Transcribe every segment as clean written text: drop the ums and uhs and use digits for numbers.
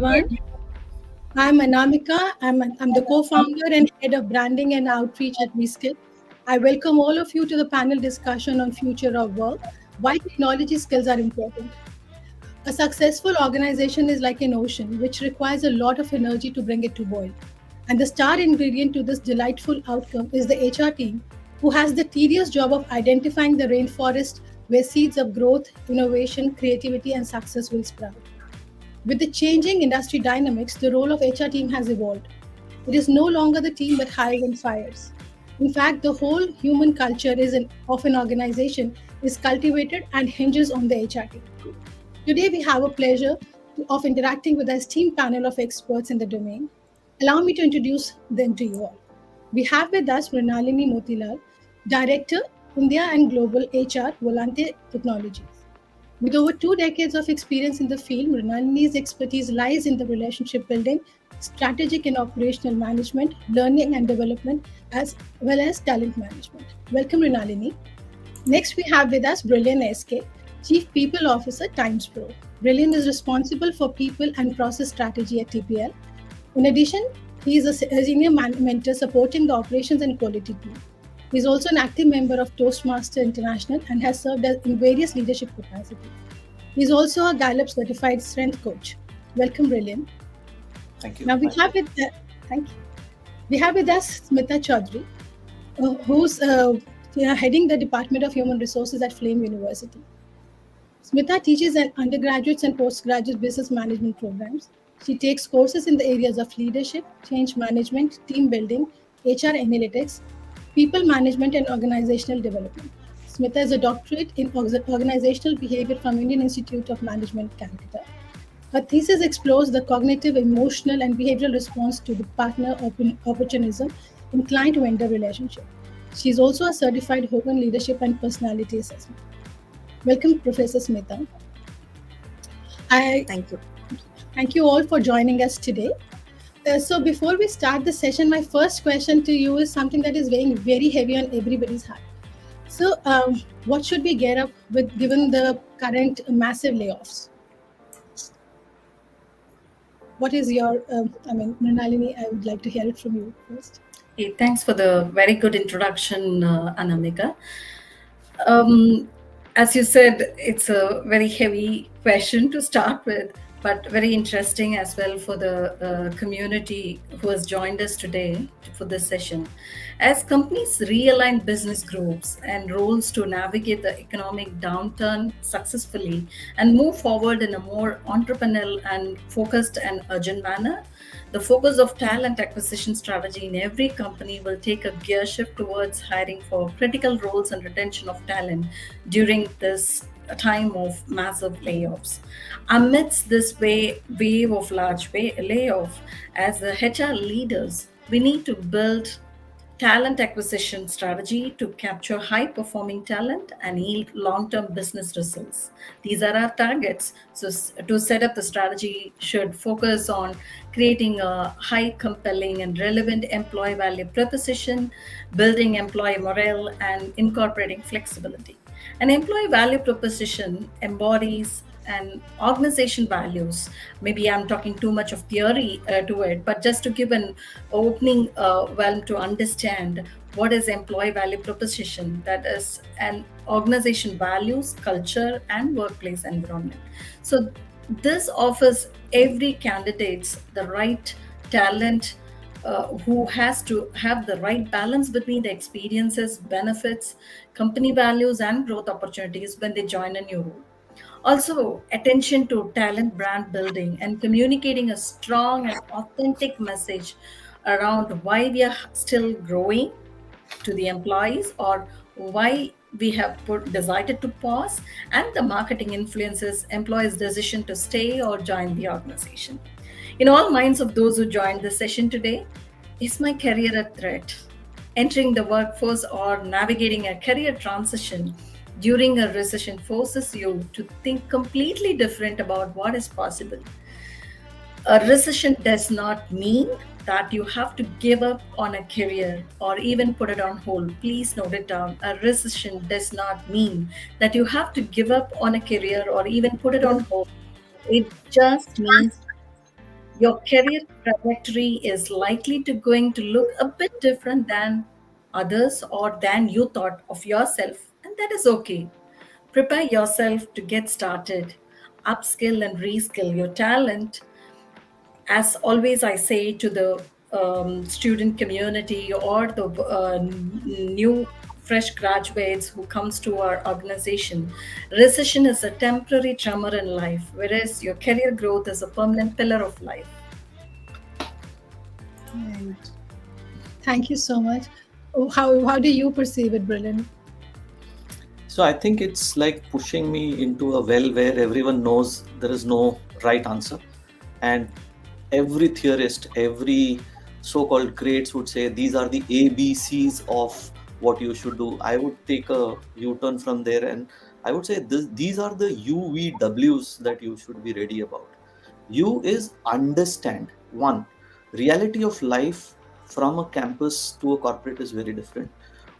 everyone. I'm Anamika. I'm the co-founder and head of branding and outreach at Reskill. I welcome all of you to the panel discussion on future of work, why technology skills are important. A successful organization is like an ocean, which requires a lot of energy to bring it to boil. And the star ingredient to this delightful outcome is the HR team, who has the tedious job of identifying the rainforest where seeds of growth, innovation, creativity, and success will sprout. With the changing industry dynamics, the role of HR team has evolved. It is no longer the team that hires and fires. In fact, the whole human culture of an organization is cultivated and hinges on the HR team. Today, we have a pleasure of interacting with our esteemed panel of experts in the domain. Allow me to introduce them to you all. We have with us Mrinalini Motilal, Director, India and Global HR, Volante Technologies. With over 2 decades of experience in the field, Mrinalini's expertise lies in the relationship building, strategic and operational management, learning and development, as well as talent management. Welcome, Mrinalini. Next, we have with us Brilliant SK, Chief People Officer, Times Pro. Brilliant is responsible for people and process strategy at TPL. In addition, he is a senior mentor supporting the operations and quality team. He is also an active member of Toastmaster International and has served in various leadership capacities. He is also a Gallup certified strength coach. Welcome, Brilliant. Thank you. Now thank you. We have with us Smita Chaudhary, who's heading the Department of Human Resources at Flame University. Smita teaches undergraduates and postgraduate business management programs. She takes courses in the areas of leadership, change management, team building, HR analytics, people management, and organizational development. Smita is a doctorate in organizational behavior from Indian Institute of Management, Calcutta. Her thesis explores the cognitive, emotional, and behavioral response to the partner opportunism in client-vendor relationship. She is also a certified Hogan Leadership and Personality Assessment. Welcome, Professor Smita. Thank you. Thank you all for joining us today. So before we start the session, my first question to you is something that is weighing very heavy on everybody's heart. So what should we get up with given the current massive layoffs? What is your, Mrinalini, I would like to hear it from you first. Hey, thanks for the very good introduction, Anamika. As you said, it's a very heavy question to start with, but very interesting as well for the community who has joined us today for this session. As companies realign business groups and roles to navigate the economic downturn successfully and move forward in a more entrepreneurial and focused and urgent manner, the focus of talent acquisition strategy in every company will take a gear shift towards hiring for critical roles and retention of talent during this time of massive layoffs. Amidst this wave of large layoff, as the HR leaders, we need to build talent acquisition strategy to capture high performing talent and yield long-term business results. These are our targets. So to set up the strategy should focus on creating a high compelling and relevant employee value proposition, building employee morale, and incorporating flexibility. An employee value proposition embodies and organization values. Maybe I'm talking too much of theory to it, but just to give an opening realm to understand what is employee value proposition, that is an organization values, culture, and workplace environment. So this offers every candidates the right talent who has to have the right balance between the experiences, benefits, company values, and growth opportunities when they join a new role. Also, attention to talent brand building and communicating a strong and authentic message around why we are still growing to the employees or why we have decided to pause, and the marketing influences employees' decision to stay or join the organization. In all minds of those who joined the session today, is my career a threat? Entering the workforce or navigating a career transition during a recession forces you to think completely different about what is possible. A recession does not mean that you have to give up on a career or even put it on hold. Please note it down. A recession does not mean that you have to give up on a career or even put it on hold. It just means your career trajectory is likely to going to look a bit different than others or than you thought of yourself, and that is okay. Prepare yourself to get started, upskill and reskill your talent. As always, I say to the student community or the new fresh graduates who comes to our organization, recession is a temporary tremor in life, whereas your career growth is a permanent pillar of life. Right. Thank you so much. Oh, how do you perceive it, Brilliant? So I think it's like pushing me into a well where everyone knows there is no right answer. And every theorist, every so-called greats would say these are the ABCs of what you should do. I would take a U-turn from there and I would say these are the UVWs that you should be ready about. U is understand. One, reality of life from a campus to a corporate is very different.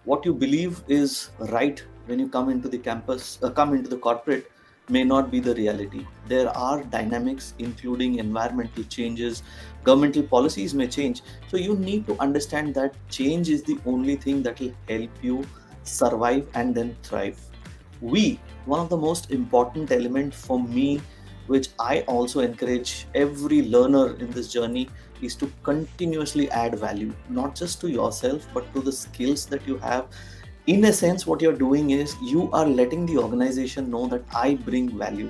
What you believe is right when you come into the campus, come into the corporate may not be the reality. There are dynamics, including environmental changes, governmental policies may change. So you need to understand that change is the only thing that will help you survive and then thrive. One of the most important element for me, which I also encourage every learner in this journey, is to continuously add value, not just to yourself, but to the skills that you have. In a sense, what you're doing is you are letting the organization know that I bring value.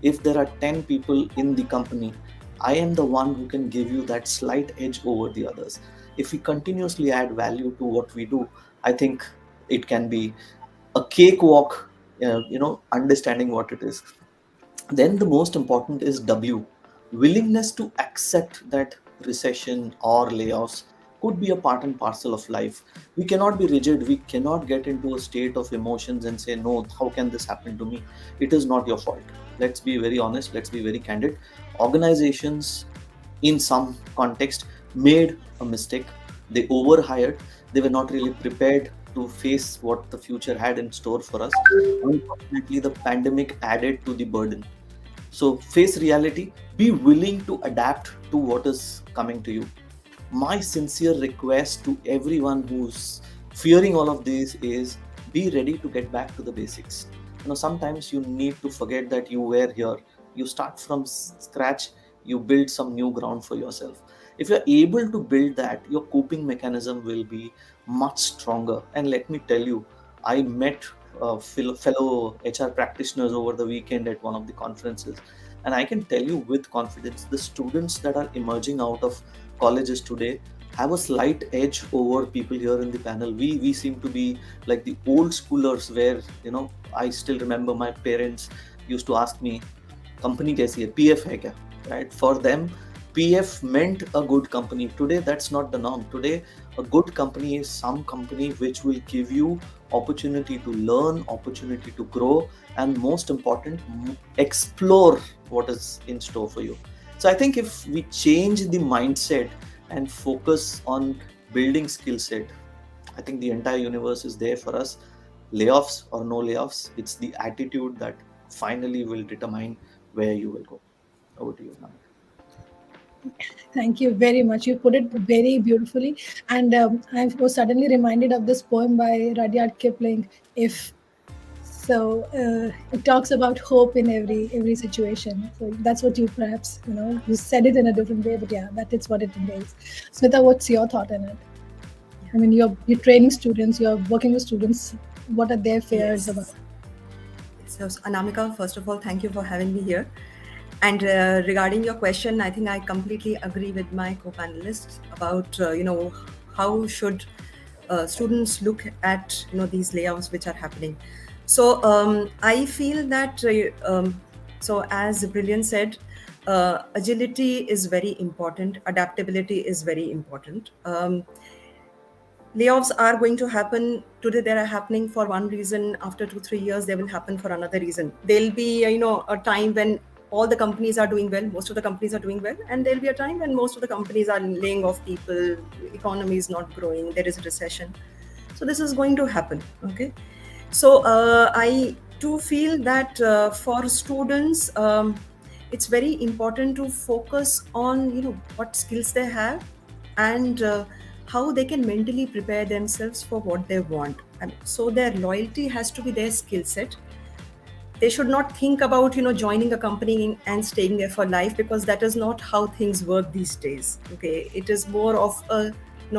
If there are 10 people in the company, I am the one who can give you that slight edge over the others. If we continuously add value to what we do, I think it can be a cakewalk, understanding what it is. Then the most important is W, willingness to accept that recession or layoffs could be a part and parcel of life. We cannot be rigid. We cannot get into a state of emotions and say, no, how can this happen to me? It is not your fault. Let's be very honest. Let's be very candid. Organizations, in some context, made a mistake. They overhired. They were not really prepared to face what the future had in store for us. Unfortunately, the pandemic added to the burden. So face reality, be willing to adapt to what is coming to you. My sincere request to everyone who's fearing all of this is be ready to get back to the basics. Sometimes you need to forget that you were here. You start from scratch, you build some new ground for yourself. If you're able to build that, your coping mechanism will be much stronger. And let me tell you, I met fellow HR practitioners over the weekend at one of the conferences. And I can tell you with confidence, the students that are emerging out of colleges today have a slight edge over people here in the panel. We seem to be like the old schoolers where, I still remember my parents used to ask me, company kaisi hai, PF hai kya? Right? For them, PF meant a good company. Today, that's not the norm. Today, a good company is some company which will give you opportunity to learn, opportunity to grow, and most important, explore what is in store for you. So I think if we change the mindset and focus on building skill set, I think the entire universe is there for us. Layoffs or no layoffs, it's the attitude that finally will determine where you will go. Over to you, Namik. Thank you very much. You put it very beautifully. And I was suddenly reminded of this poem by Rudyard Kipling. If so, it talks about hope in every situation. So that's what you perhaps you said it in a different way, but yeah, that is what it entails. Smita, what's your thought on it? I mean, you're training students, you're working with students. What are their fears about? Yes. So, Anamika, first of all, thank you for having me here. And regarding your question, I think I completely agree with my co-panelists about how should students look at these layoffs which are happening. So I feel that so as Brilliant said, agility is very important. Adaptability is very important. Layoffs are going to happen today. They are happening for one reason. After 2-3 years, they will happen for another reason. There'll be a time when all the companies are doing well, most of the companies are doing well, and there'll be a time when most of the companies are laying off people, economy is not growing, there is a recession. So this is going to happen. Okay, so I do feel that for students, it's very important to focus on what skills they have, and how they can mentally prepare themselves for what they want. So their loyalty has to be their skill set. They should not think about joining a company and staying there for life, because that is not how things work these days. Okay, it is more of a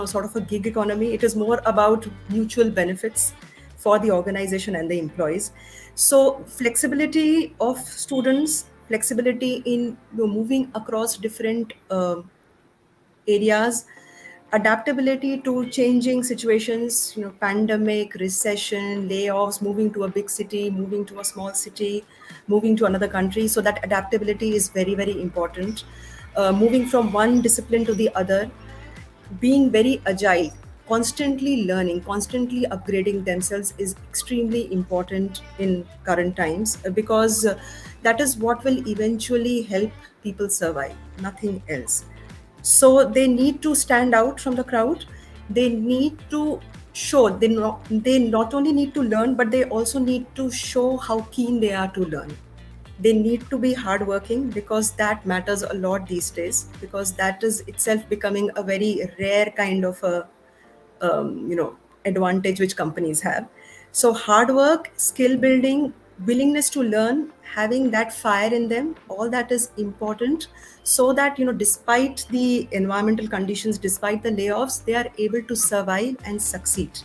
sort of a gig economy. It is more about mutual benefits for the organization and the employees. So flexibility of students, flexibility in moving across different areas, adaptability to changing situations, pandemic, recession, layoffs, moving to a big city, moving to a small city, moving to another country. So that adaptability is very, very important. Moving from one discipline to the other, being very agile, constantly learning, constantly upgrading themselves is extremely important in current times, because that is what will eventually help people survive, nothing else. So they need to stand out from the crowd. They need to show, they not only need to learn, but they also need to show how keen they are to learn. They need to be hardworking, because that matters a lot these days, because that is itself becoming a very rare kind of a advantage which companies have. So hard work, skill building, willingness to learn, having that fire in them, all that is important, so that despite the environmental conditions, despite the layoffs, they are able to survive and succeed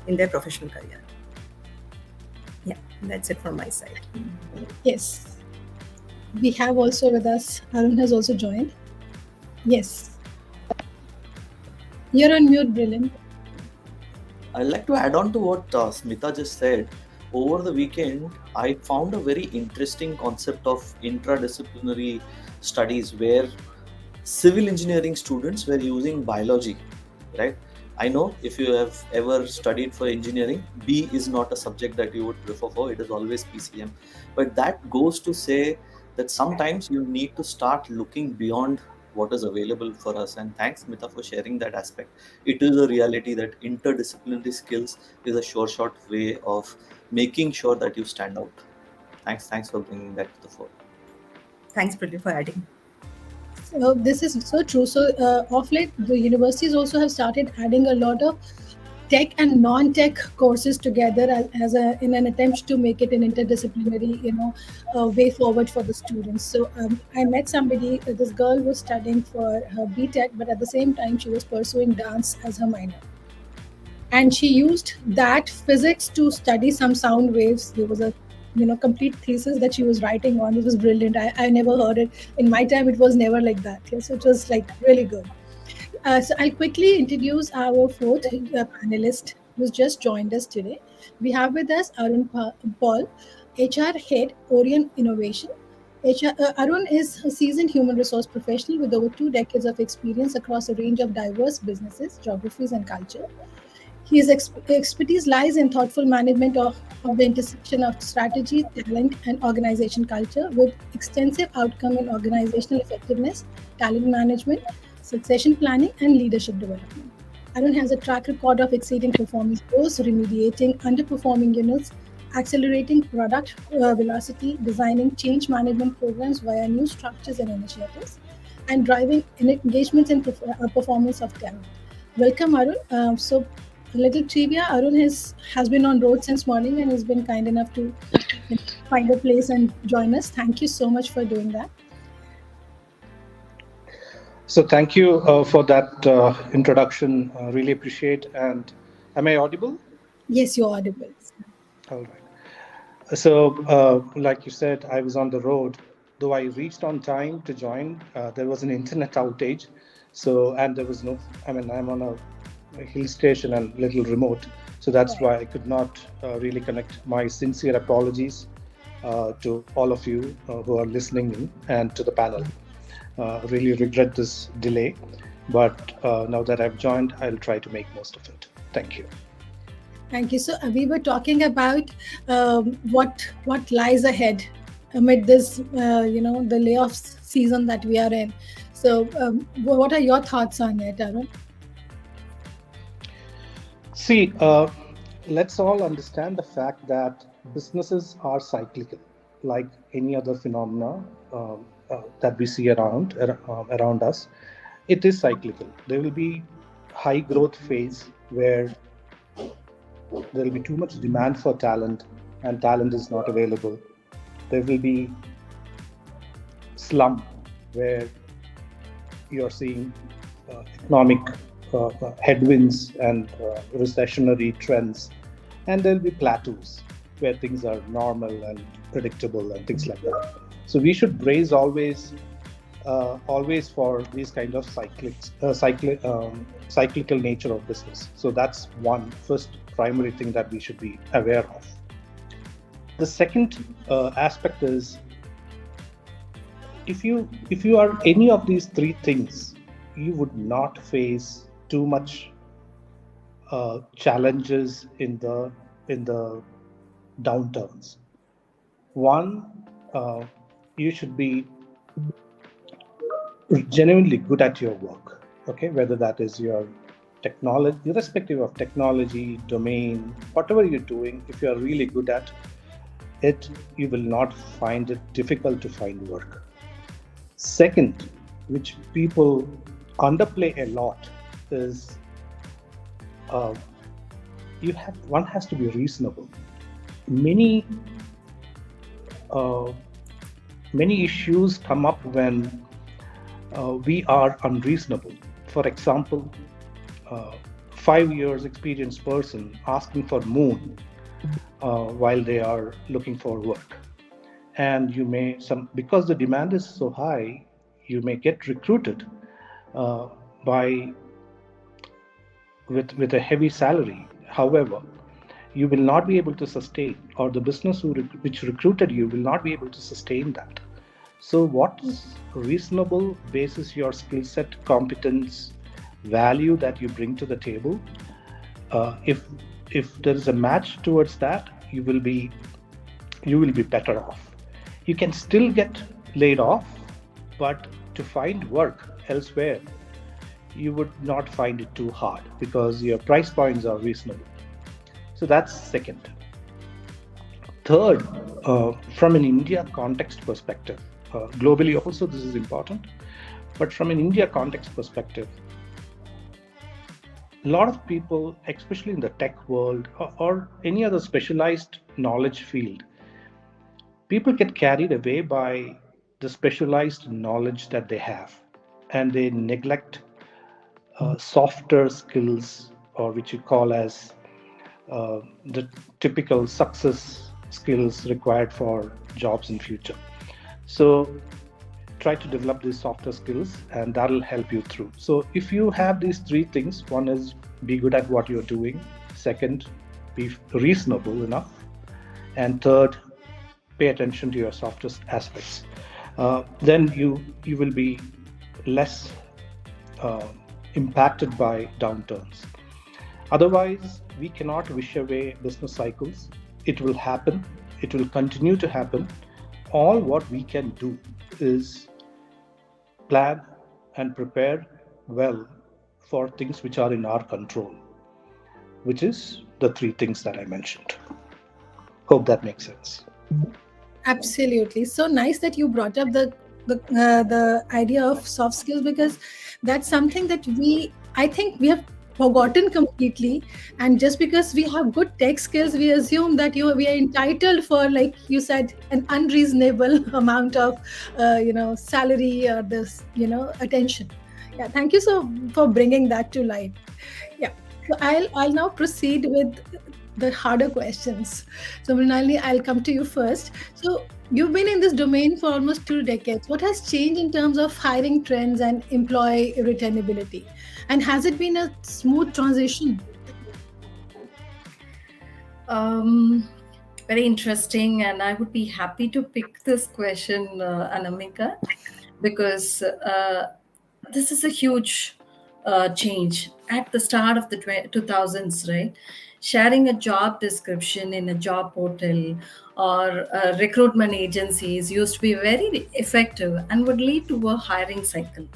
in their professional career. Yeah, that's it from my side. Yes. We have also with us, Arun has also joined. Yes. You're on mute, Brilliant. I'd like to add on to what Smita just said. Over the weekend, I found a very interesting concept of intradisciplinary studies where civil engineering students were using biology, right? I know if you have ever studied for engineering, B is not a subject that you would prefer for, it is always PCM. But that goes to say that sometimes you need to start looking beyond what is available for us. And thanks, Mita, for sharing that aspect. It is a reality that interdisciplinary skills is a sure shot way of making sure that you stand out. Thanks for bringing that to the fore. Thanks, Prilly, for adding. So this is so true. So of late, the universities also have started adding a lot of tech and non-tech courses together as a in an attempt to make it an interdisciplinary, way forward for the students. So I met somebody. This girl was studying for her BTech, but at the same time, she was pursuing dance as her minor, and she used that physics to study some sound waves. There was a complete thesis that she was writing on. It was brilliant. I never heard it in my time. It was never like that. Yeah, so it was like really good. So I'll quickly introduce our fourth panelist who's just joined us today. We have with us Arun Paul, HR Head, Orient Innovation. Arun is a seasoned human resource professional with over 2 decades of experience across a range of diverse businesses, geographies, and culture. His expertise lies in thoughtful management of the intersection of strategy, talent, and organization culture, with extensive outcome in organizational effectiveness, talent management, succession planning, and leadership development. Arun has a track record of exceeding performance goals, remediating underperforming units, accelerating product velocity, designing change management programs via new structures and initiatives, and driving engagements and performance of talent. Welcome, Arun. So, a little trivia: Arun has been on road since morning and has been kind enough to find a place and join us. Thank you so much for doing that. So thank you for that introduction. Really appreciate. And am I audible? Yes, you're audible. All right. So, like you said, I was on the road. Though I reached on time to join, there was an internet outage. So, and there was no, I mean, I'm on a hill station and little remote. So that's why I could not really connect. My sincere apologies to all of you who are listening in and to the panel. Really regret this delay, but now that I've joined, I'll try to make most of it. Thank you. Thank you. So we were talking about what lies ahead amid this, the layoffs season that we are in. So, what are your thoughts on it, Arun? See, let's all understand the fact that businesses are cyclical, like any other phenomena, that we see around us, it is cyclical. There will be high growth phase where there will be too much demand for talent and talent is not available. There will be slump where you're seeing economic headwinds and recessionary trends, and there'll be plateaus where things are normal and predictable and things like that. So we should brace always for these kind of cyclical nature of business. So that's one first primary thing that we should be aware of. The second aspect is, if you are any of these three things, you would not face too much challenges in the downturns. One, you should be genuinely good at your work. Okay, whether that is your technology, irrespective of technology, domain, whatever you're doing, if you are really good at it, you will not find it difficult to find work. Second, which people underplay a lot, is one has to be reasonable. Many issues come up when we are unreasonable. For example, 5 years experienced person asking for moon while they are looking for work, and you may because the demand is so high, you may get recruited by with a heavy salary. However, you will not be able to sustain, or the business which recruited you will not be able to sustain that. So what is reasonable basis your skill set, competence, value that you bring to the table? If there is a match towards that, you will be better off. You can still get laid off, but to find work elsewhere, you would not find it too hard because your price points are reasonable. So that's second. Third, from an India context perspective, globally also this is important, but from an India context perspective, a lot of people, especially in the tech world or any other specialized knowledge field, people get carried away by the specialized knowledge that they have, and they neglect softer skills, or which you call as the typical success skills required for jobs in future. So try to develop these softer skills, and that'll help you through. So if you have these three things, one is be good at what you're doing, second, be reasonable enough, and third, pay attention to your softer aspects, then you will be less impacted by downturns. Otherwise, we cannot wish away business cycles. It will happen. It will continue to happen. All what we can do is plan and prepare well for things which are in our control, which is the three things that I mentioned. Hope that makes sense. Absolutely. So nice that you brought up the idea of soft skills, because that's something that I think we have forgotten completely. And just because we have good tech skills, we assume that we are entitled for, like you said, an unreasonable amount of salary or this attention. Yeah, thank you for bringing that to light. Yeah, so I'll now proceed with the harder questions. So Mrinalini, I'll come to you first. So you've been in this domain for almost 2 decades. What has changed in terms of hiring trends and employee retainability? And has it been a smooth transition? Very interesting, and I would be happy to pick this question, Anamika, because this is a huge change at the start of the 2000s, right? Sharing a job description in a job portal or recruitment agencies used to be very effective and would lead to a hiring cycle.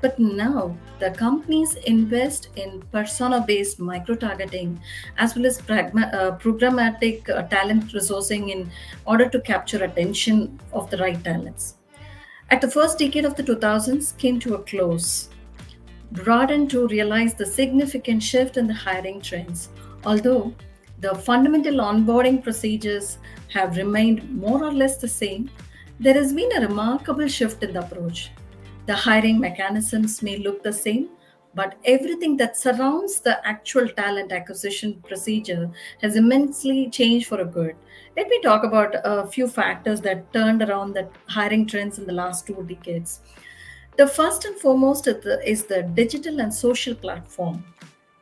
But now the companies invest in persona-based micro-targeting as well as programmatic talent resourcing in order to capture attention of the right talents. At the first decade of the 2000s came to a close, broadened to realize the significant shift in the hiring trends. Although the fundamental onboarding procedures have remained more or less the same, there has been a remarkable shift in the approach. The hiring mechanisms may look the same, but everything that surrounds the actual talent acquisition procedure has immensely changed for a good. Let me talk about a few factors that turned around the hiring trends in the last 2 decades. The first and foremost is the digital and social platform.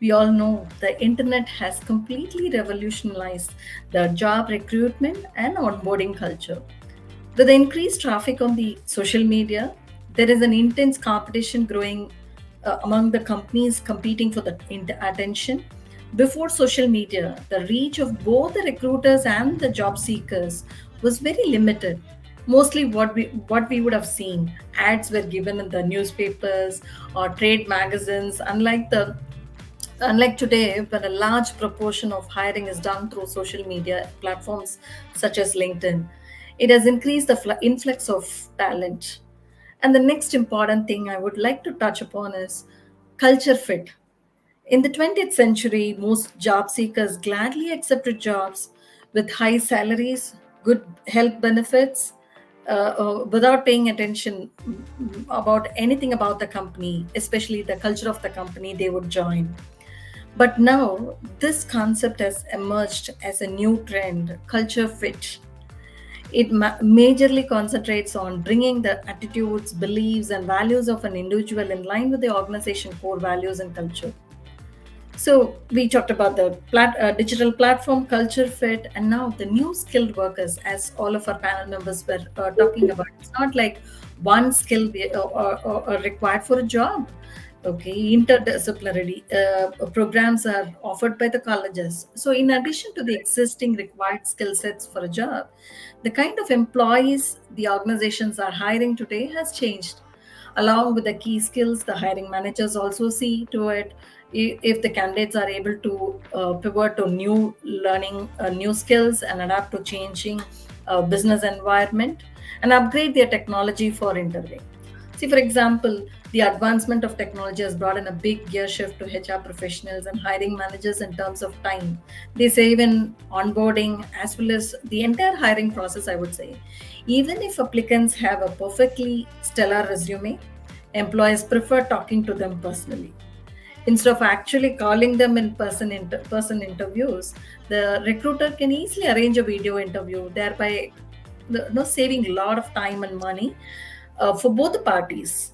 We all know the internet has completely revolutionized the job recruitment and onboarding culture. With the increased traffic on the social media, there is an intense competition growing among the companies competing for the attention. Before social media, the reach of both the recruiters and the job seekers was very limited. Mostly what we would have seen, ads were given in the newspapers or trade magazines. Unlike today, when a large proportion of hiring is done through social media platforms such as LinkedIn, it has increased the influx of talent. And the next important thing I would like to touch upon is culture fit. In the 20th century, most job seekers gladly accepted jobs with high salaries, good health benefits, without paying attention about anything about the company, especially the culture of the company they would join. But now, this concept has emerged as a new trend, culture fit. It majorly concentrates on bringing the attitudes, beliefs, and values of an individual in line with the organization core values and culture. So we talked about the digital platform culture fit, and now the new skilled workers, as all of our panel members were talking about. It's not like one skill required for a job. Okay, interdisciplinary programs are offered by the colleges. So, in addition to the existing required skill sets for a job, the kind of employees the organizations are hiring today has changed. Along with the key skills, the hiring managers also see to it if the candidates are able to pivot to new learning, new skills, and adapt to changing business environment and upgrade their technology for interviewing. See, for example, the advancement of technology has brought in a big gear shift to HR professionals and hiring managers in terms of time. They save in onboarding as well as the entire hiring process, I would say. Even if applicants have a perfectly stellar resume, employers prefer talking to them personally. Instead of actually calling them in person interviews, the recruiter can easily arrange a video interview, thereby saving a lot of time and money for both the parties.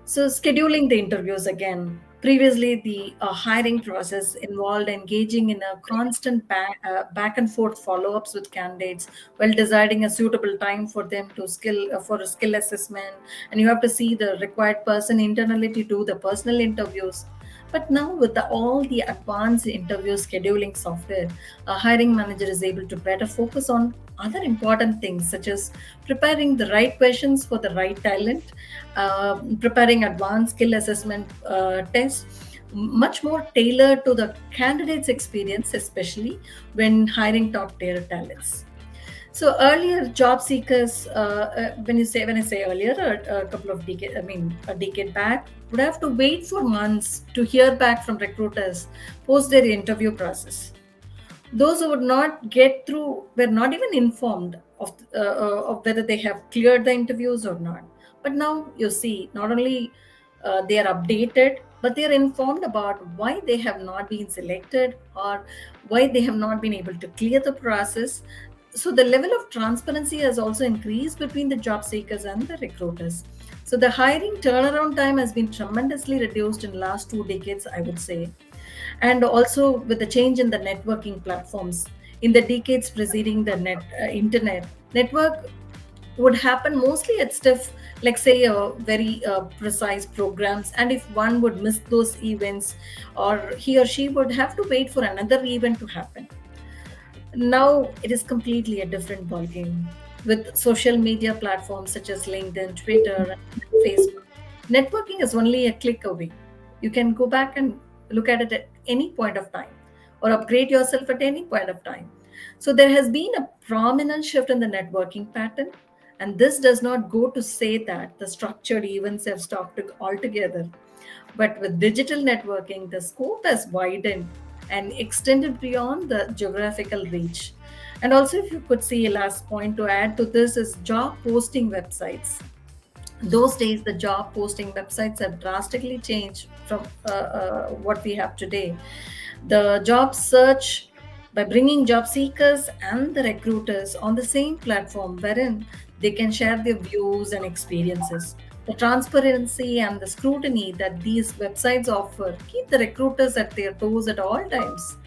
So, scheduling the interviews again. Previously, the hiring process involved engaging in a constant back and forth follow ups with candidates while deciding a suitable time for them to for a skill assessment. And you have to see the required person internally to do the personal interviews. But now, with all the advanced interview scheduling software, a hiring manager is able to better focus on other important things such as preparing the right questions for the right talent, preparing advanced skill assessment tests, much more tailored to the candidate's experience, especially when hiring top tier talents. So earlier, job seekers, when I say earlier, a couple of decades, I mean a decade back, would have to wait for months to hear back from recruiters post their interview process. Those who would not get through were not even informed of whether they have cleared the interviews or not. But now you see, not only they are updated, but they are informed about why they have not been selected or why they have not been able to clear the process. So the level of transparency has also increased between the job seekers and the recruiters. So the hiring turnaround time has been tremendously reduced in the last 2 decades, I would say. And also with the change in the networking platforms in the decades preceding the internet, network would happen mostly at stiff, like say very precise programs, and if one would miss those events, or he or she would have to wait for another event to happen. Now it is completely a different ballgame with social media platforms such as LinkedIn, Twitter, and Facebook. Networking is only a click away. You can go back and look at it at any point of time or upgrade yourself at any point of time. So there has been a prominent shift in the networking pattern, And this does not go to say that the structured events have stopped altogether. But with digital networking, the scope has widened and extended beyond the geographical reach. And also, if you could see a last point to add to this, is job posting websites. Those days, the job posting websites have drastically changed from what we have today. The job search, by bringing job seekers and the recruiters on the same platform wherein they can share their views and experiences. The transparency and the scrutiny that these websites offer keep the recruiters at their toes at all times.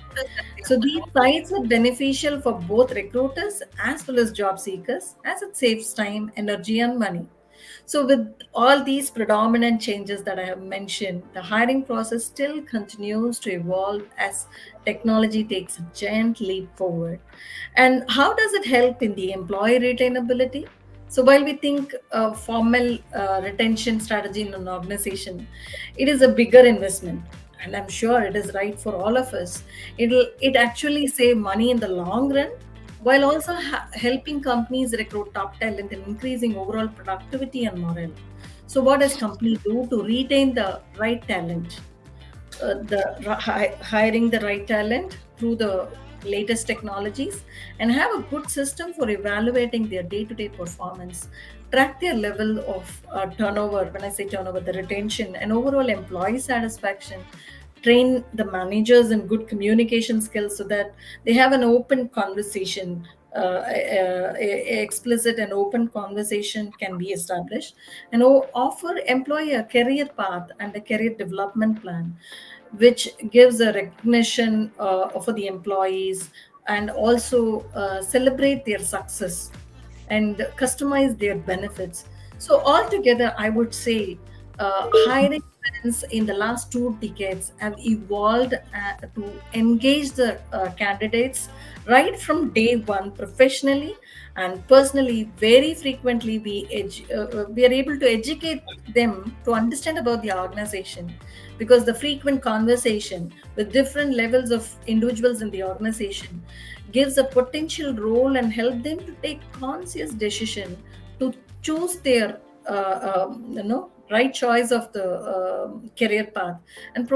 So these sites are beneficial for both recruiters as well as job seekers, as it saves time, energy, and money. So, with all these predominant changes that I have mentioned, the hiring process still continues to evolve as technology takes a giant leap forward. And how does it help in the employee retainability? So, while we think formal retention strategy in an organization, it is a bigger investment, and I'm sure it is right for all of us. It actually save money in the long run, while also helping companies recruit top talent and increasing overall productivity and morale. So, what does company do to retain the right talent? Hiring the right talent through the latest technologies, and have a good system for evaluating their day-to-day performance, track their level of turnover. When I say turnover, the retention and overall employee satisfaction, train the managers in good communication skills so that they have an open conversation, explicit and open conversation can be established, and offer employee a career path and a career development plan, which gives a recognition for the employees, and also celebrate their success and customize their benefits. So altogether, I would say hiring trends in the last 2 decades have evolved to engage the candidates right from day one, professionally and personally. Very frequently, we are able to educate them to understand about the organization, because the frequent conversation with different levels of individuals in the organization gives a potential role and help them to take conscious decision to choose their right choice of the career path. And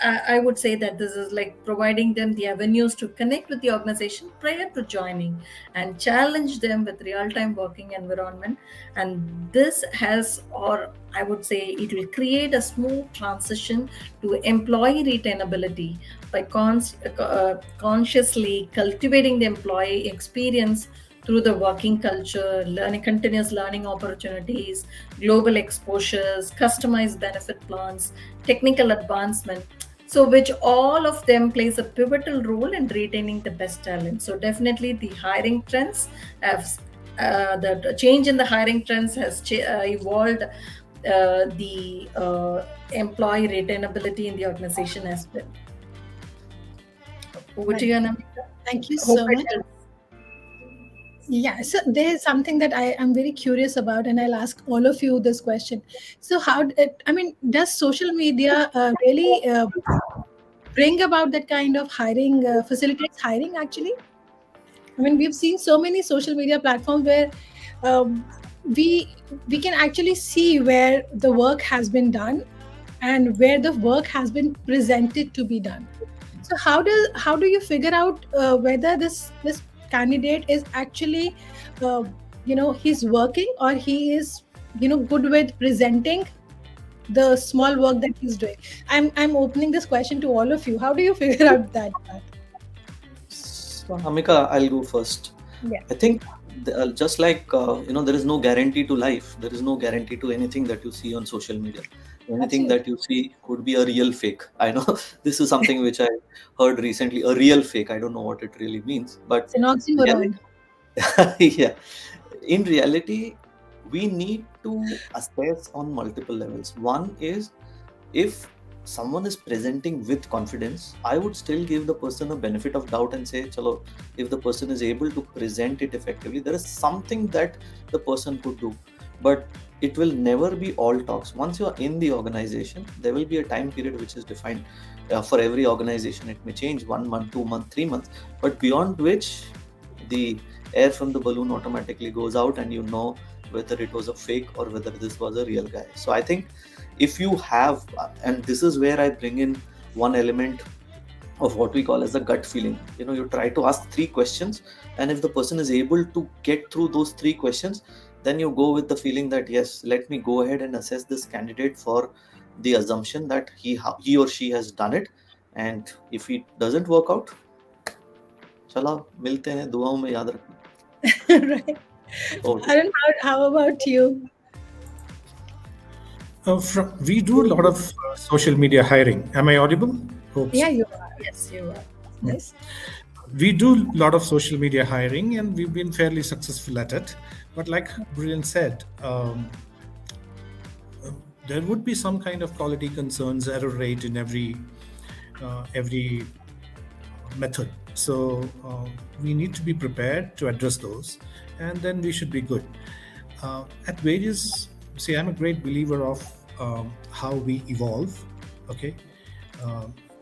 I would say that this is like providing them the avenues to connect with the organization prior to joining, and challenge them with real-time working environment. And this has, or I would say, it will create a smooth transition to employee retainability by consciously cultivating the employee experience through the working culture, learning, continuous learning opportunities, global exposures, customized benefit plans, technical advancement. So, which all of them plays a pivotal role in retaining the best talent. So, definitely the hiring trends have, the change in the hiring trends has evolved the employee retainability in the organization as well. Over to you, Anamika. Thank you Hope so it much. helps. Yeah, so there's something that I am very curious about, and I'll ask all of you this question. So, does social media really bring about that kind of hiring, facilitates hiring actually? I mean, we've seen so many social media platforms where um, we we can actually see where the work has been done and where the work has been presented to be done. So how do you figure out whether this candidate is actually he's working, or he is good with presenting the small work that he's doing? I'm opening this question to all of you. How do you figure out that part? So, Amika, I'll go first. Yeah. I think just like there is no guarantee to life. There is no guarantee to anything that you see on social media. Anything Absolutely. that you see could be a real fake. I know this is something which I heard recently. A real fake. I don't know what it really means, but It's an reality, oxymoron. yeah. In reality, we need to assess on multiple levels. One is, if someone is presenting with confidence, I would still give the person a benefit of doubt and say, chalo, if the person is able to present it effectively, there is something that the person could do. But it will never be all talks. Once you are in the organization, there will be a time period which is defined for every organization. It may change 1 month, 2 months, 3 months, but beyond which the air from the balloon automatically goes out, and you know whether it was a fake or whether this was a real guy. So I think if you have, and this is where I bring in one element of what we call as the gut feeling. You try to ask three questions, and if the person is able to get through those three questions, then you go with the feeling that yes, let me go ahead and assess this candidate for the assumption that he or she has done it. And if it doesn't work out, चला मिलते हैं, दुआओं में याद रखना. Right. Over to you. Arun, how about you? We do a lot of social media hiring. Am I audible? Hope so. Yeah, you are. Yes, you are. Yes. We do a lot of social media hiring, and we've been fairly successful at it. But like Brilliant said, there would be some kind of quality concerns, error rate in every method. So we need to be prepared to address those, and then we should be good. At various, see, I'm a great believer of how we evolve, okay?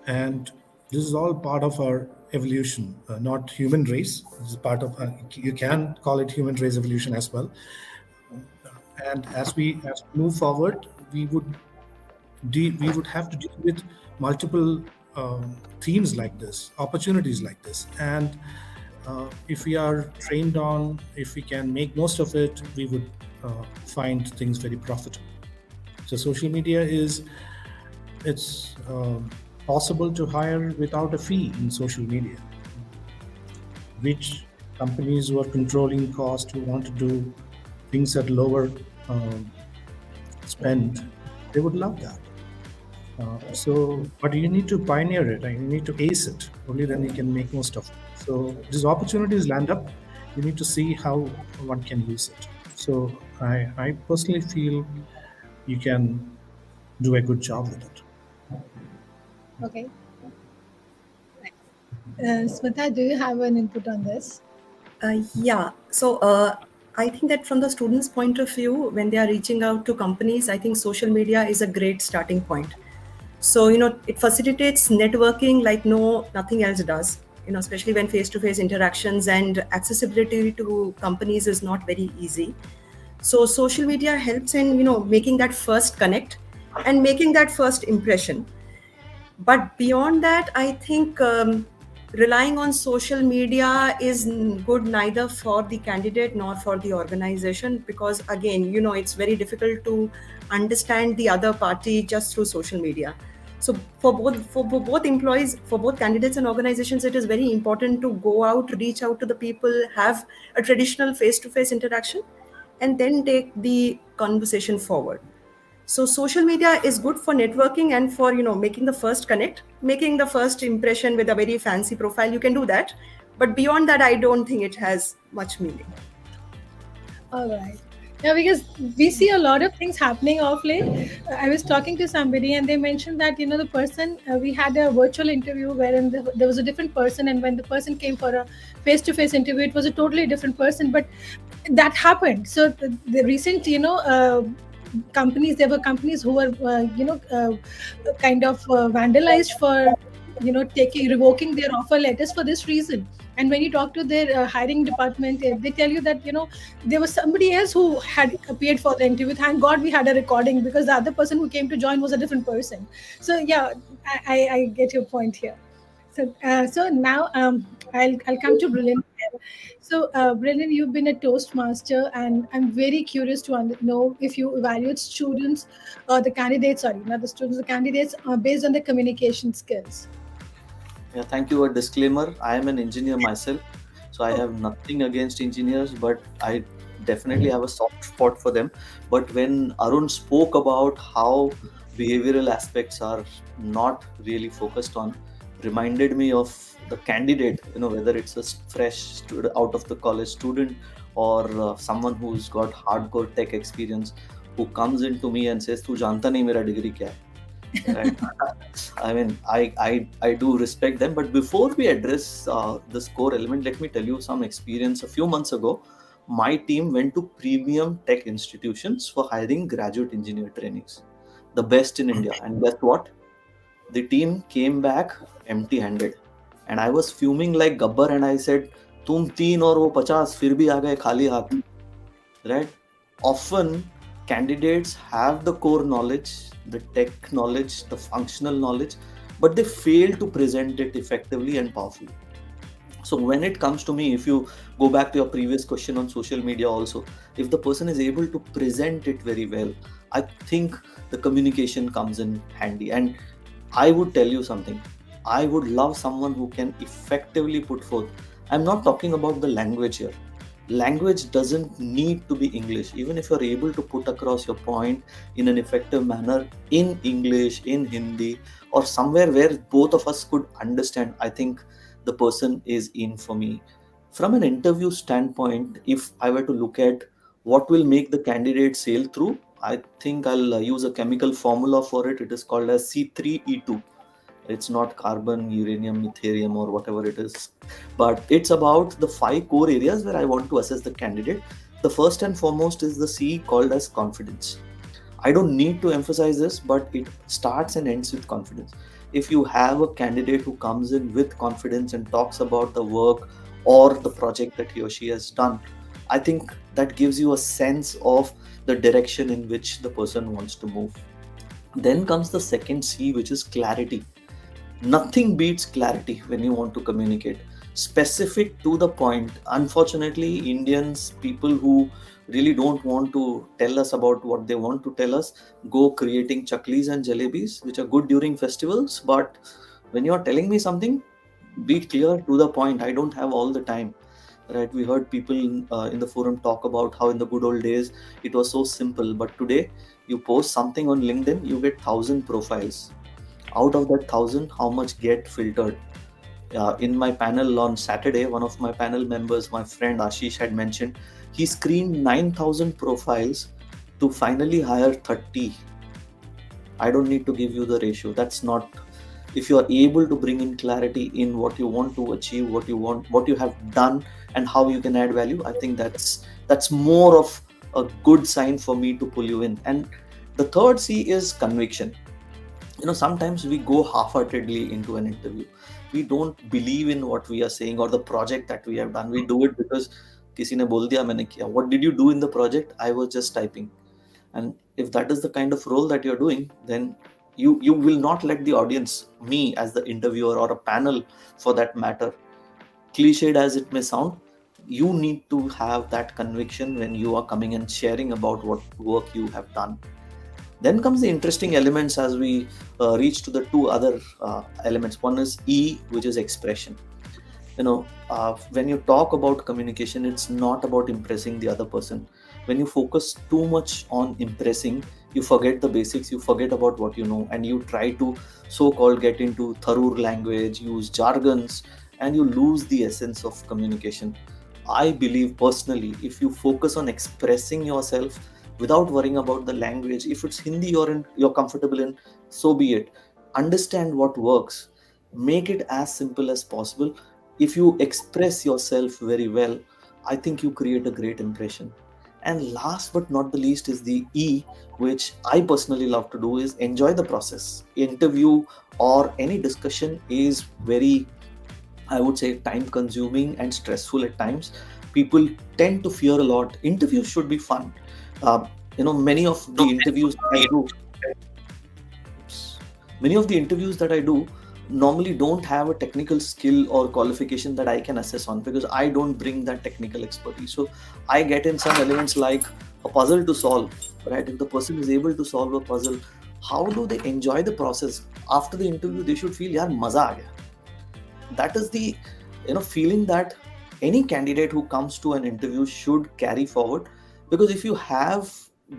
And this is all part of our evolution, not human race. This is part of, you can call it human race evolution as well. And as we move forward, we would have to deal with multiple themes like this, opportunities like this. And if we are trained on, if we can make most of it, we would find things very profitable. So social media it's possible to hire without a fee in social media, which companies who are controlling cost, who want to do things at lower spend, they would love that. But you need to pioneer it, and you need to ace it. Only then you can make most of it. So these opportunities land up. You need to see how one can use it. So I personally feel you can do a good job with it. Okay. Smita, do you have an input on this? Yeah. So I think that from the students' point of view, when they are reaching out to companies, I think social media is a great starting point. So, it facilitates networking like nothing else does, especially when face-to-face interactions and accessibility to companies is not very easy. So social media helps in, making that first connect and making that first impression. But beyond that, I think relying on social media is good neither for the candidate nor for the organization, because again, it's very difficult to understand the other party just through social media. So for both employees, for both candidates and organizations, it is very important to go out, reach out to the people, have a traditional face-to-face interaction, and then take the conversation forward. So social media is good for networking and for, making the first connect, making the first impression with a very fancy profile. You can do that. But beyond that, I don't think it has much meaning. All right. Yeah, because we see a lot of things happening off late. I was talking to somebody and they mentioned that, the person, we had a virtual interview wherein there was a different person. And when the person came for a face-to-face interview, it was a totally different person. But that happened. So the recent, companies, there were companies who were, kind of vandalized for, revoking their offer letters for this reason. And when you talk to their hiring department, they tell you that, there was somebody else who had appeared for the interview. Thank God we had a recording, because the other person who came to join was a different person. So yeah, I get your point here. So now I'll come to Brilliant. So Brilliant, you've been a Toastmaster, and I'm very curious to know if you evaluate students, the candidates, sorry, not the students, the candidates, based on their communication skills. Yeah, thank you. A disclaimer, I am an engineer myself, so I have nothing against engineers, but I definitely have a soft spot for them. But when Arun spoke about how behavioral aspects are not really focused on, reminded me of the candidate, whether it's a fresh student, out of the college student, or someone who's got hardcore tech experience, who comes into me and says, "Tu janta nahi mera degree kya hai?" Right? I mean, I do respect them, but before we address this core element, let me tell you some experience. A few months ago, my team went to premium tech institutions for hiring graduate engineer trainees, the best in India. And guess what? The team came back empty-handed, and I was fuming like Gabbar, and I said, तुम 3 और वो 50 फिर भी आ गए खाली हाथ, right? Often candidates have the core knowledge, the tech knowledge, the functional knowledge, but they fail to present it effectively and powerfully. So when it comes to me, if you go back to your previous question on social media also, if the person is able to present it very well, I think the communication comes in handy. And I would tell you something, I would love someone who can effectively put forth. I'm not talking about the language here. Language doesn't need to be English. Even if you're able to put across your point in an effective manner in English, in Hindi, or somewhere where both of us could understand, I think the person is in for me. From an interview standpoint, if I were to look at what will make the candidate sail through, I think I'll use a chemical formula for it. It is called as C3E2. It's not carbon, uranium, deuterium, or whatever it is, but it's about the 5 core areas where I want to assess the candidate. The first and foremost is the C, called as confidence. I don't need to emphasize this, but it starts and ends with confidence. If you have a candidate who comes in with confidence and talks about the work or the project that he or she has done, I think that gives you a sense of the direction in which the person wants to move. Then comes the second C, which is clarity. Nothing beats clarity when you want to communicate. Specific to the point. Unfortunately, Indians, people who really don't want to tell us about what they want to tell us, go creating chaklis and jalebis, which are good during festivals. But when you are telling me something, be clear to the point. I don't have all the time. Right? We heard people in the forum talk about how in the good old days it was so simple, but today you post something on LinkedIn, you get 1,000 profiles. Out of that 1,000, how much get filtered? In my panel on Saturday, one of my panel members, my friend Ashish, had mentioned he screened 9,000 profiles to finally hire 30. I don't need to give you the ratio. That's not. If you are able to bring in clarity in what you want to achieve, what you want, what you have done, and how you can add value, I think that's more of a good sign for me to pull you in. And the third C is conviction. Sometimes we go half-heartedly into an interview. We don't believe in what we are saying or the project that we have done. We do it because किसी ने बोल दिया मैंने किया. What did you do in the project? I was just typing. And if that is the kind of role that you're doing, then you will not let the audience, me as the interviewer or a panel for that matter, cliched as it may sound, you need to have that conviction when you are coming and sharing about what work you have done. Then comes the interesting elements as we reach to the two other elements. One is E, which is expression. When you talk about communication, it's not about impressing the other person. When you focus too much on impressing, you forget the basics, you forget about what you know, and you try to so-called get into tharur language, use jargons, and you lose the essence of communication. I believe personally, if you focus on expressing yourself without worrying about the language, if it's Hindi you're comfortable in, so be it. Understand what works. Make it as simple as possible. If you express yourself very well, I think you create a great impression. And last but not the least is the E, which I personally love to do, is enjoy the process. Interview or any discussion is very, I would say, time consuming and stressful at times. People tend to fear a lot. Interviews should be fun. Many of the interviews I do, normally don't have a technical skill or qualification that I can assess on, because I don't bring that technical expertise. So I get in some elements like a puzzle to solve, right? If the person is able to solve a puzzle, how do they enjoy the process? After the interview, they should feel, yaar, maza aa gaya. That is the feeling that any candidate who comes to an interview should carry forward, because if you have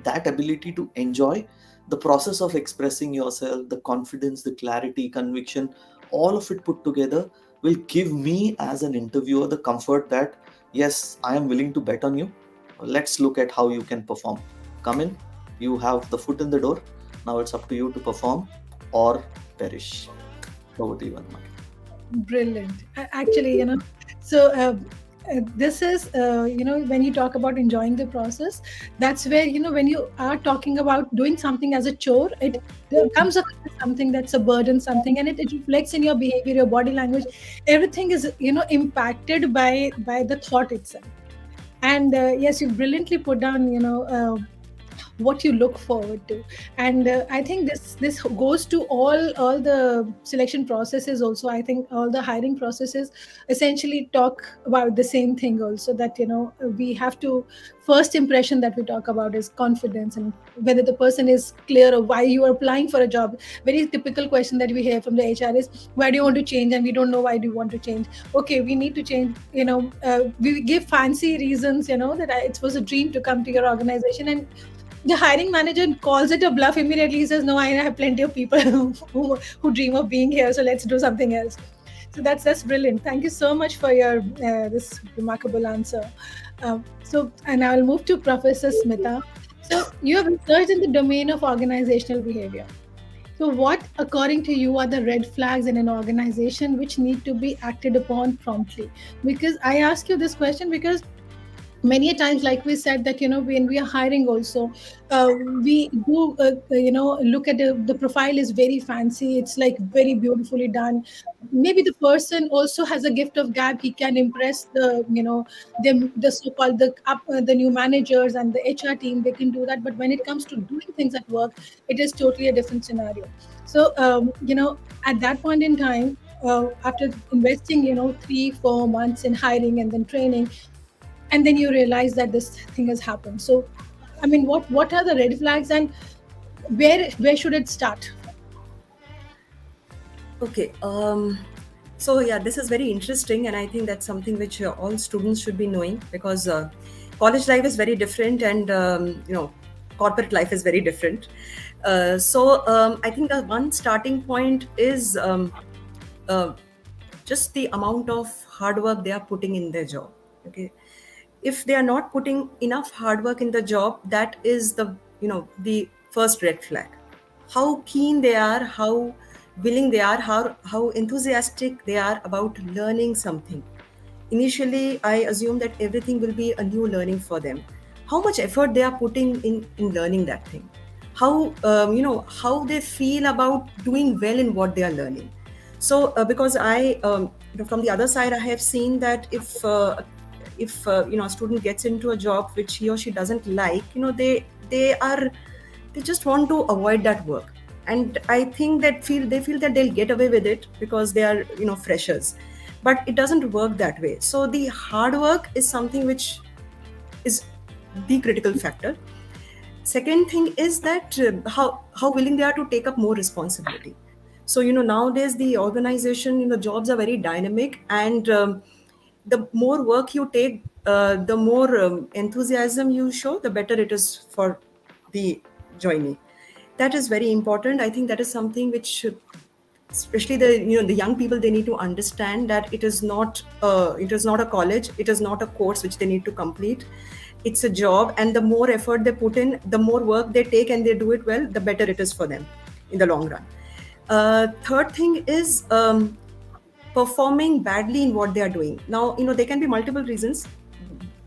that ability to enjoy the process of expressing yourself, the confidence, the clarity, conviction, all of it put together will give me as an interviewer the comfort that yes, I am willing to bet on you. Let's look at how you can perform. Come in, you have the foot in the door. Now it's up to you to perform or perish. Over to you, Anma. Brilliant. Actually, so this is when you talk about enjoying the process, that's where, when you are talking about doing something as a chore, it comes across as something that's a burden, something, and it reflects in your behavior, your body language. Everything is, impacted by the thought itself. And yes, you brilliantly put down, what you look forward to. And I think this goes to all the selection processes also. I think all the hiring processes essentially talk about the same thing also, that we have to, first impression that we talk about is confidence, and whether the person is clear of why you are applying for a job. Very typical question that we hear from the HR is, why do you want to change? And we don't know why do you want to change. Okay, we need to change, we give fancy reasons, that it was a dream to come to your organization, and the hiring manager calls it a bluff immediately. He says, no, I have plenty of people who dream of being here, so let's do something else. So that's brilliant. Thank you so much for your this remarkable answer. And I'll move to Professor Smita. So you have researched in the domain of organizational behavior. So what, according to you, are the red flags in an organization which need to be acted upon promptly? Because I ask you this question because many a times, like we said, that when we are hiring also, we do look at the profile is very fancy, it's like very beautifully done. Maybe the person also has a gift of gab, he can impress the so-called the new managers and the HR team, they can do that. But when it comes to doing things at work, it is totally a different scenario. So at that point in time, after investing 3-4 months in hiring and then training, and then you realize that this thing has happened. So I mean, what are the red flags, and where should it start? Okay. So yeah, this is very interesting, and I think that's something which all students should be knowing, because college life is very different, and corporate life is very different. So I think the one starting point is uh, just the amount of hard work they are putting in their job. Okay, if they are not putting enough hard work in the job, that is the first red flag. How keen they are, how willing they are, how enthusiastic they are about learning something. Initially, I assume that everything will be a new learning for them. How much effort they are putting in learning that thing, how they feel about doing well in what they are learning. So because from the other side, I have seen that if a student gets into a job which he or she doesn't like, they just want to avoid that work. And I think that they feel that they'll get away with it because they are freshers, but it doesn't work that way. So the hard work is something which is the critical factor. Second thing is that how willing they are to take up more responsibility. So nowadays the organization, jobs are very dynamic, and the more work you take, the more enthusiasm you show, the better it is for the joinee. That is very important. I think that is something which especially the young people, they need to understand that it is not a college, it is not a course which they need to complete. It's a job, and the more effort they put in, the more work they take, and they do it well, the better it is for them in the long run. Third thing is performing badly in what they are doing. Now there can be multiple reasons.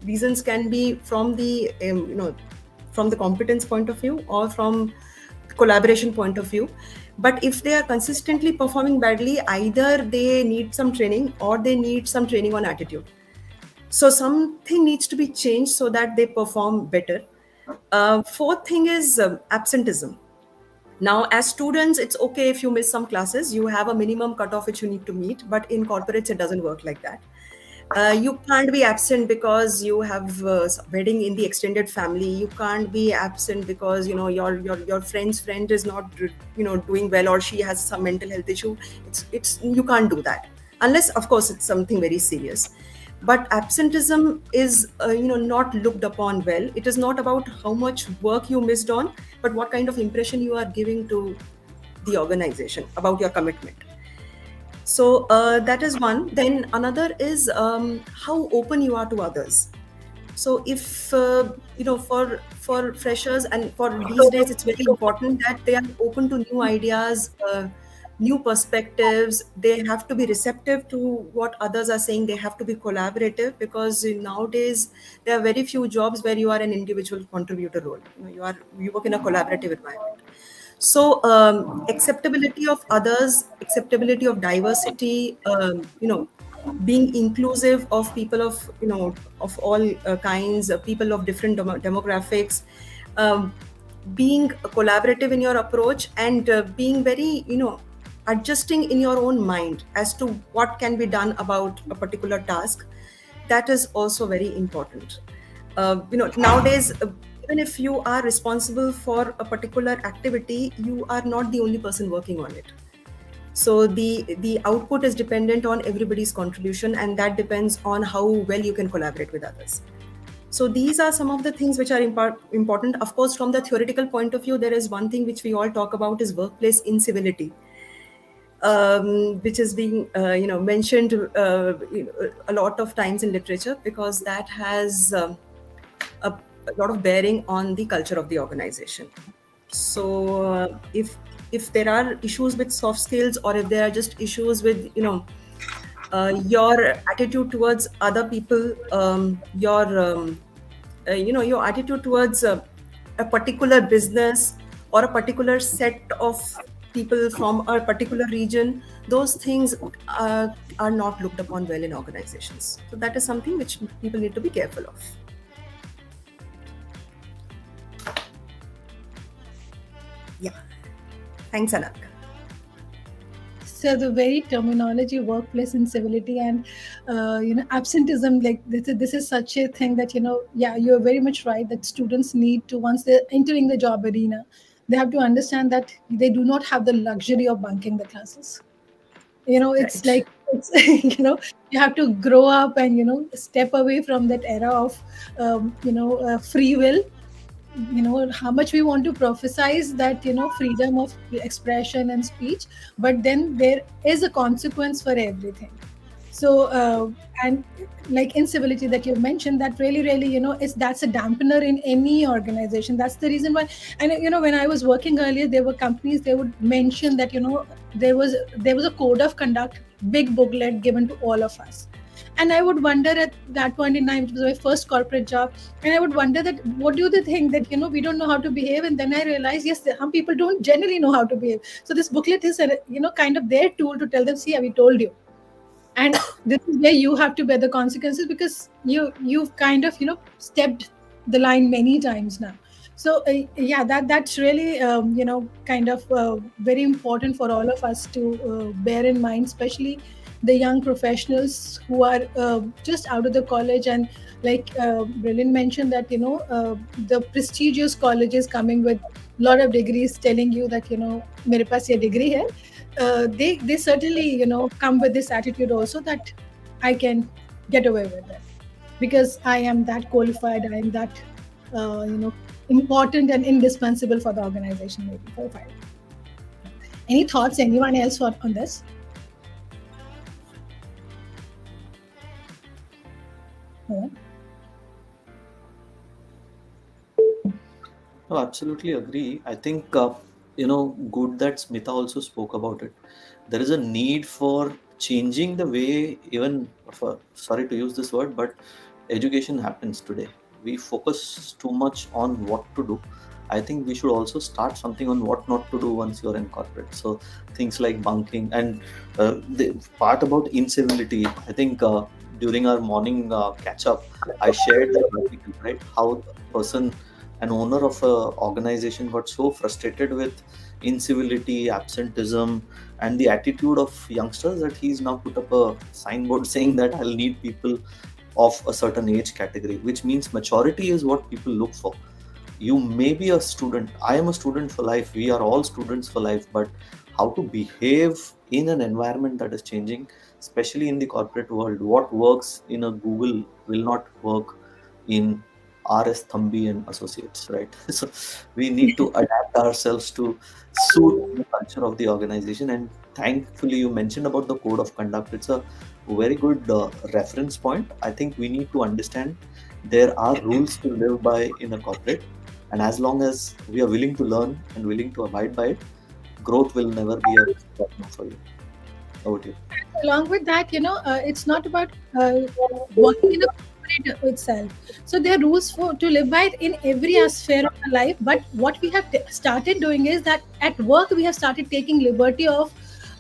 Reasons can be from the from the competence point of view, or from collaboration point of view. But if they are consistently performing badly, either they need some training, or they need some training on attitude. So something needs to be changed so that they perform better. Fourth thing is absenteeism. Now, as students, it's okay if you miss some classes. You have a minimum cutoff which you need to meet, but in corporates, it doesn't work like that. You can't be absent because you have wedding in the extended family. You can't be absent because your friend's friend is not doing well, or she has some mental health issue. It's you can't do that unless, of course, it's something very serious. But absenteeism is not looked upon well. It is not about how much work you missed on, but what kind of impression you are giving to the organization about your commitment. So that is one. Then another is how open you are to others. So if for freshers, and for these days, it's very important that they are open to new ideas, new perspectives. They have to be receptive to what others are saying. They have to be collaborative, because nowadays there are very few jobs where you are an individual contributor role. You work in a collaborative environment. So acceptability of others, acceptability of diversity, being inclusive of people of of all kinds, people of different demographics, um, being collaborative in your approach, and being very adjusting in your own mind as to what can be done about a particular task. That is also very important. Nowadays, even if you are responsible for a particular activity, you are not the only person working on it. So the output is dependent on everybody's contribution, and that depends on how well you can collaborate with others. So these are some of the things which are important. Of course, from the theoretical point of view, there is one thing which we all talk about, is workplace incivility, which is being mentioned a lot of times in literature, because that has a lot of bearing on the culture of the organization. So if there are issues with soft skills, or if there are just issues with your attitude towards other people, your attitude towards a particular business or a particular set of people from a particular region, those things are not looked upon well in organizations. So that is something which people need to be careful of. Yeah. Thanks, Anak. So the very terminology, workplace incivility, and absenteeism, like this is such a thing that you're very much right, that students need to, once they're entering the job arena, they have to understand that they do not have the luxury of bunking the classes. It's Right. like it's you have to grow up and step away from that era of free will. How much we want to prophesize that freedom of expression and speech, but then there is a consequence for everything. So and like incivility that you mentioned, that really is, that's a dampener in any organization. That's the reason why. And when I was working earlier, there were companies, they would mention that there was a code of conduct, big booklet given to all of us. And I would wonder, at that point in time, it was my first corporate job, and I would wonder that what do they think, that we don't know how to behave. And then I realized, yes, some people don't generally know how to behave. So this booklet is kind of their tool to tell them, see, we told you. And this is where you have to bear the consequences, because you've kind of stepped the line many times now. So yeah, that's really kind of very important for all of us to bear in mind, especially the young professionals who are just out of the college. And like Brilliant mentioned, that the prestigious colleges coming with a lot of degrees, telling you that mere paas ye degree hai. They certainly come with this attitude also, that I can get away with it because I am that qualified, I am that important and indispensable for the organization, maybe for file. Any thoughts, anyone else on this? No? No, absolutely agree. I think, good that Smita also spoke about it. There is a need for changing the way, even for, sorry to use this word, but education happens today. We focus too much on what to do. I think we should also start something on what not to do once you're in corporate. So things like bunking and the part about incivility. I think during our morning catch up, I shared that article, right? How a person, an owner of a organization, got so frustrated with incivility, absenteeism, and the attitude of youngsters that he's now put up a signboard saying that I'll need people of a certain age category, which means maturity is what people look for. You may be a student, I am a student for life, we are all students for life, but how to behave in an environment that is changing, especially in the corporate world. What works in a Google will not work in RS Thambi and Associates, right? So we need to adapt ourselves to suit the culture of the organization. And thankfully, you mentioned about the code of conduct. It's a very good reference point. I think we need to understand there are rules to live by in a corporate, and as long as we are willing to learn and willing to abide by it, growth will never be a problem for you. Over to you. Along with that, it's not about working in a corporate itself. So there are rules for to live by in every sphere of our life. But what we have started doing is that at work we have started taking liberty of,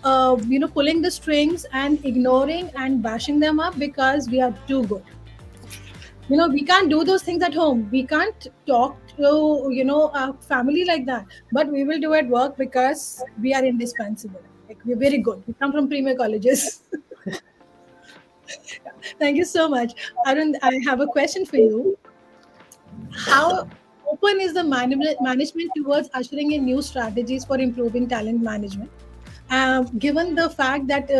pulling the strings and ignoring and bashing them up because we are too good. We can't do those things at home. We can't talk to our family like that. But we will do at work because we are indispensable. Like, we're very good. We come from premier colleges. Thank you so much. Arun, I have a question for you. How open is the management towards ushering in new strategies for improving talent management? Given the fact that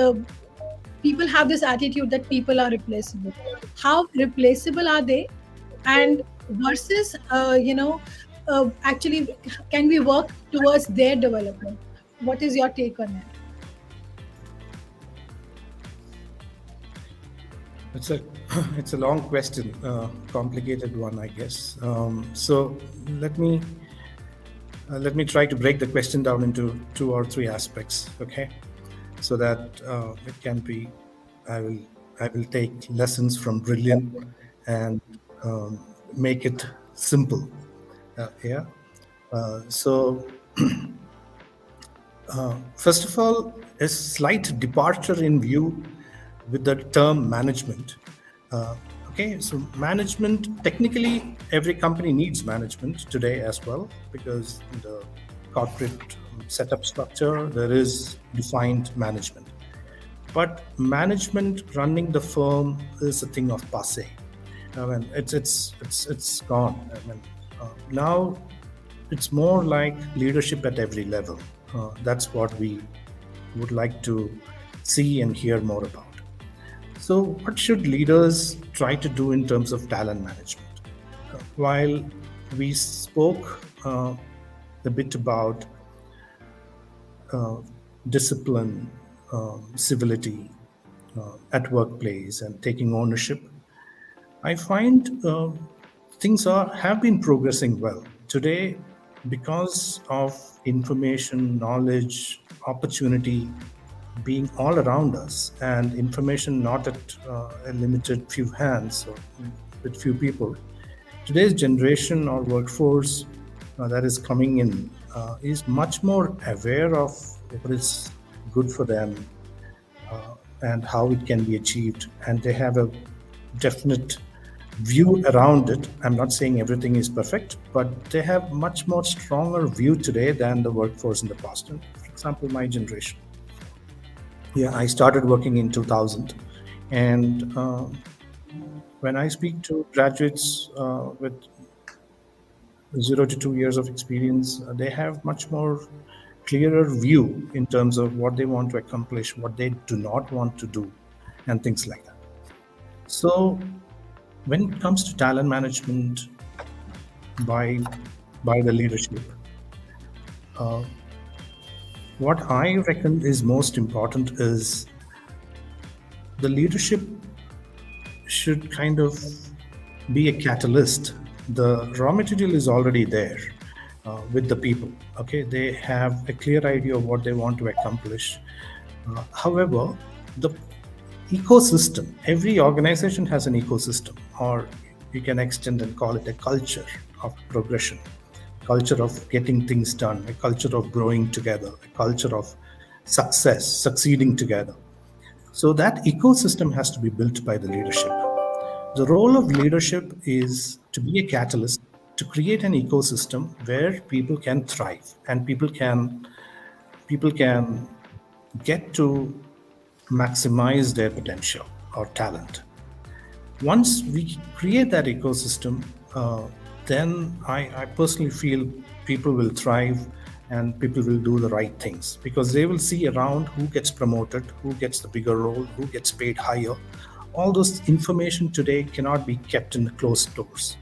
people have this attitude that people are replaceable. How replaceable are they? And versus, actually, can we work towards their development? What is your take on it? It's a it's a long question, complicated one, I guess. So let me let me try to break the question down into 2 or 3 aspects, okay? So that it can be, I will I will take lessons from brilliant and make it simple. Yeah. So first of all, a slight departure in view with the term management. Okay, so management, technically, every company needs management today as well, because in the corporate setup structure, there is defined management. But management running the firm is a thing of passé. I mean, it's gone. I mean, now it's more like leadership at every level. That's what we would like to see and hear more about. So, what should leaders try to do in terms of talent management? While we spoke a bit about discipline, civility at workplace, and taking ownership, I find things have been progressing well today because of information, knowledge, opportunity being all around us, and information not at a limited few hands or with few people. Today's generation or workforce that is coming in is much more aware of what is good for them and how it can be achieved, and they have a definite view around it. I'm not saying everything is perfect, but they have much more stronger view today than the workforce in the past. And for example, my generation. Yeah, I started working in 2000, and when I speak to graduates with 0 to 2 years of experience, they have much more clearer view in terms of what they want to accomplish, what they do not want to do, and things like that. So, when it comes to talent management by the leadership, what I reckon is most important is the leadership should kind of be a catalyst. The raw material is already there with the people. Okay, they have a clear idea of what they want to accomplish. However, the ecosystem, every organization has an ecosystem, or you can extend and call it a culture of progression, culture of getting things done, a culture of growing together, a culture of succeeding together. So that ecosystem has to be built by the leadership. The role of leadership is to be a catalyst to create an ecosystem where people can thrive and people can get to maximize their potential or talent. Once we create that ecosystem, then I personally feel people will thrive and people will do the right things, because they will see around who gets promoted, who gets the bigger role, who gets paid higher. All those information today cannot be kept in closed doors.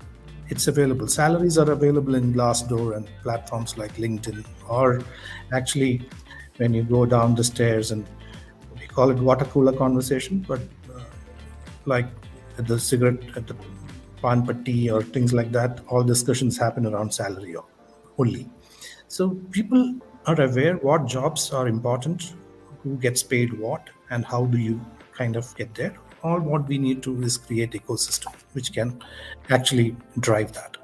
It's available. Salaries are available in Glassdoor and platforms like LinkedIn, or actually when you go down the stairs, and we call it water cooler conversation, but like at the cigarette, at the pan patti or things like that, all discussions happen around salary only. So people are aware what jobs are important, who gets paid what, and how do you kind of get there. All what we need to is create ecosystem which can actually drive that.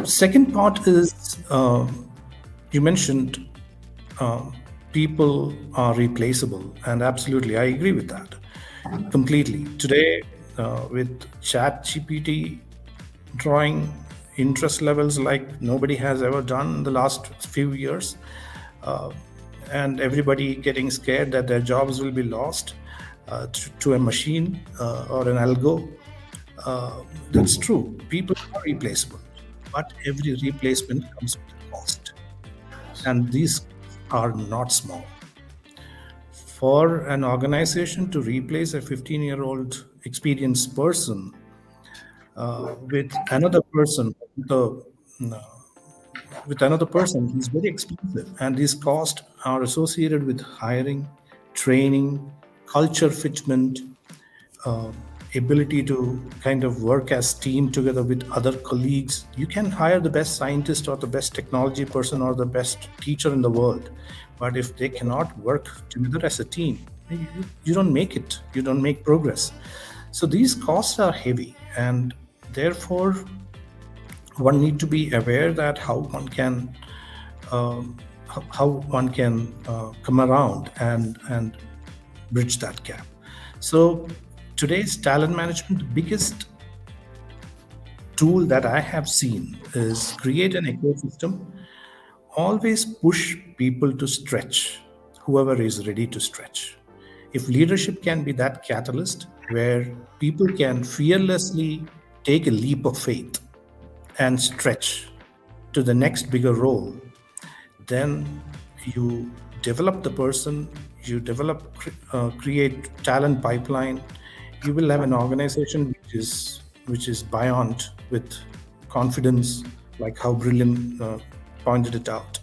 Second part is you mentioned people are replaceable, and absolutely, I agree with that completely. Today, with Chat GPT drawing interest levels like nobody has ever done in the last few years, uh, and everybody getting scared that their jobs will be lost to a machine or an algo. That's true. People are replaceable, but every replacement comes with a cost, and these are not small. For an organization to replace a 15-year-old experienced person with another person, with another person is very expensive, and these costs are associated with hiring, training, culture fitment, uh, ability to kind of work as team together with other colleagues. You can hire the best scientist or the best technology person or the best teacher in the world, but if they cannot work together as a team, you don't make it, you don't make progress. So these costs are heavy, and therefore one need to be aware that how one can come around and bridge that gap. So today's talent management, the biggest tool that I have seen is create an ecosystem. Always push people to stretch, whoever is ready to stretch. If leadership can be that catalyst where people can fearlessly take a leap of faith and stretch to the next bigger role, then you develop the person, you create talent pipeline. You will have an organization which is buoyant with confidence, like how Brilliant pointed it out,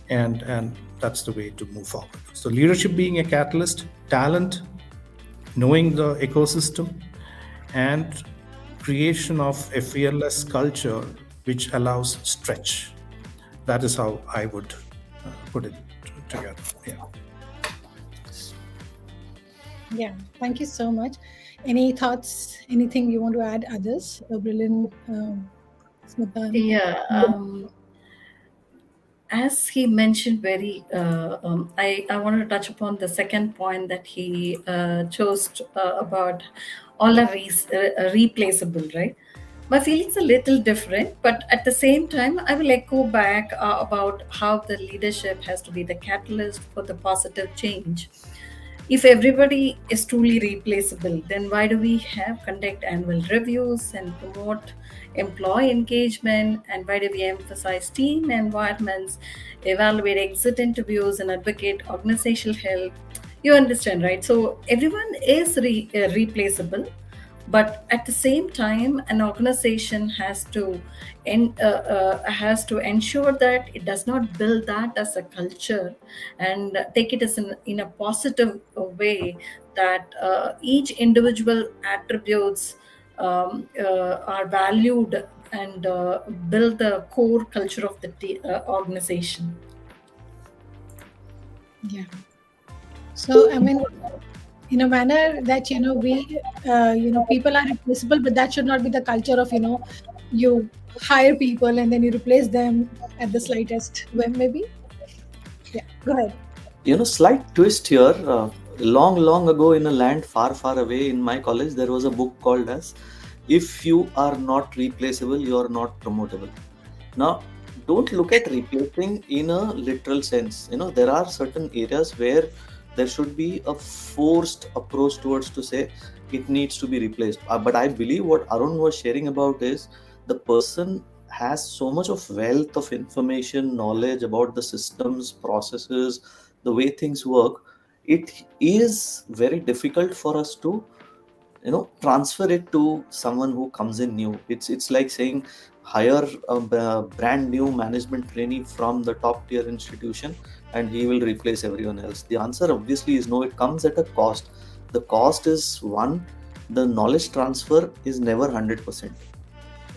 and that's the way to move forward. So leadership being a catalyst, talent, knowing the ecosystem, and creation of a fearless culture which allows stretch. That is how I would put it together. Yeah. Yeah, thank you so much. Any thoughts, anything you want to add, others? Brilliant, Smita. Yeah. As he mentioned, I wanted to touch upon the second point that he chose about all are replaceable, right? My feeling's a little different, but at the same time, I will echo back about how the leadership has to be the catalyst for the positive change. If everybody is truly replaceable, then why do we have conduct annual reviews and promote employee engagement, and why do we emphasize team environments, evaluate exit interviews, and advocate organizational health? You understand, right? So everyone is replaceable, but at the same time, an organization has to ensure that it does not build that as a culture and take it as in a positive way, that each individual attributes are valued and build the core culture of the organization. Yeah. So, I mean, in a manner that, we, people are replaceable, but that should not be the culture of, you hire people and then you replace them at the slightest when maybe. Yeah, go ahead. Slight twist here. Long ago, in a land far, far away, in my college, there was a book called as "If You Are Not Replaceable, You Are Not Promotable." Now, don't look at replacing in a literal sense. There are certain areas where there should be a forced approach towards to say it needs to be replaced. But I believe what Arun was sharing about is the person has so much of wealth of information, knowledge about the systems, processes, the way things work. It is very difficult for us to transfer it to someone who comes in new. It's like saying hire a brand new management trainee from the top tier institution and he will replace everyone else. The answer obviously is no. It comes at a cost. The cost is one, the knowledge transfer is never 100%.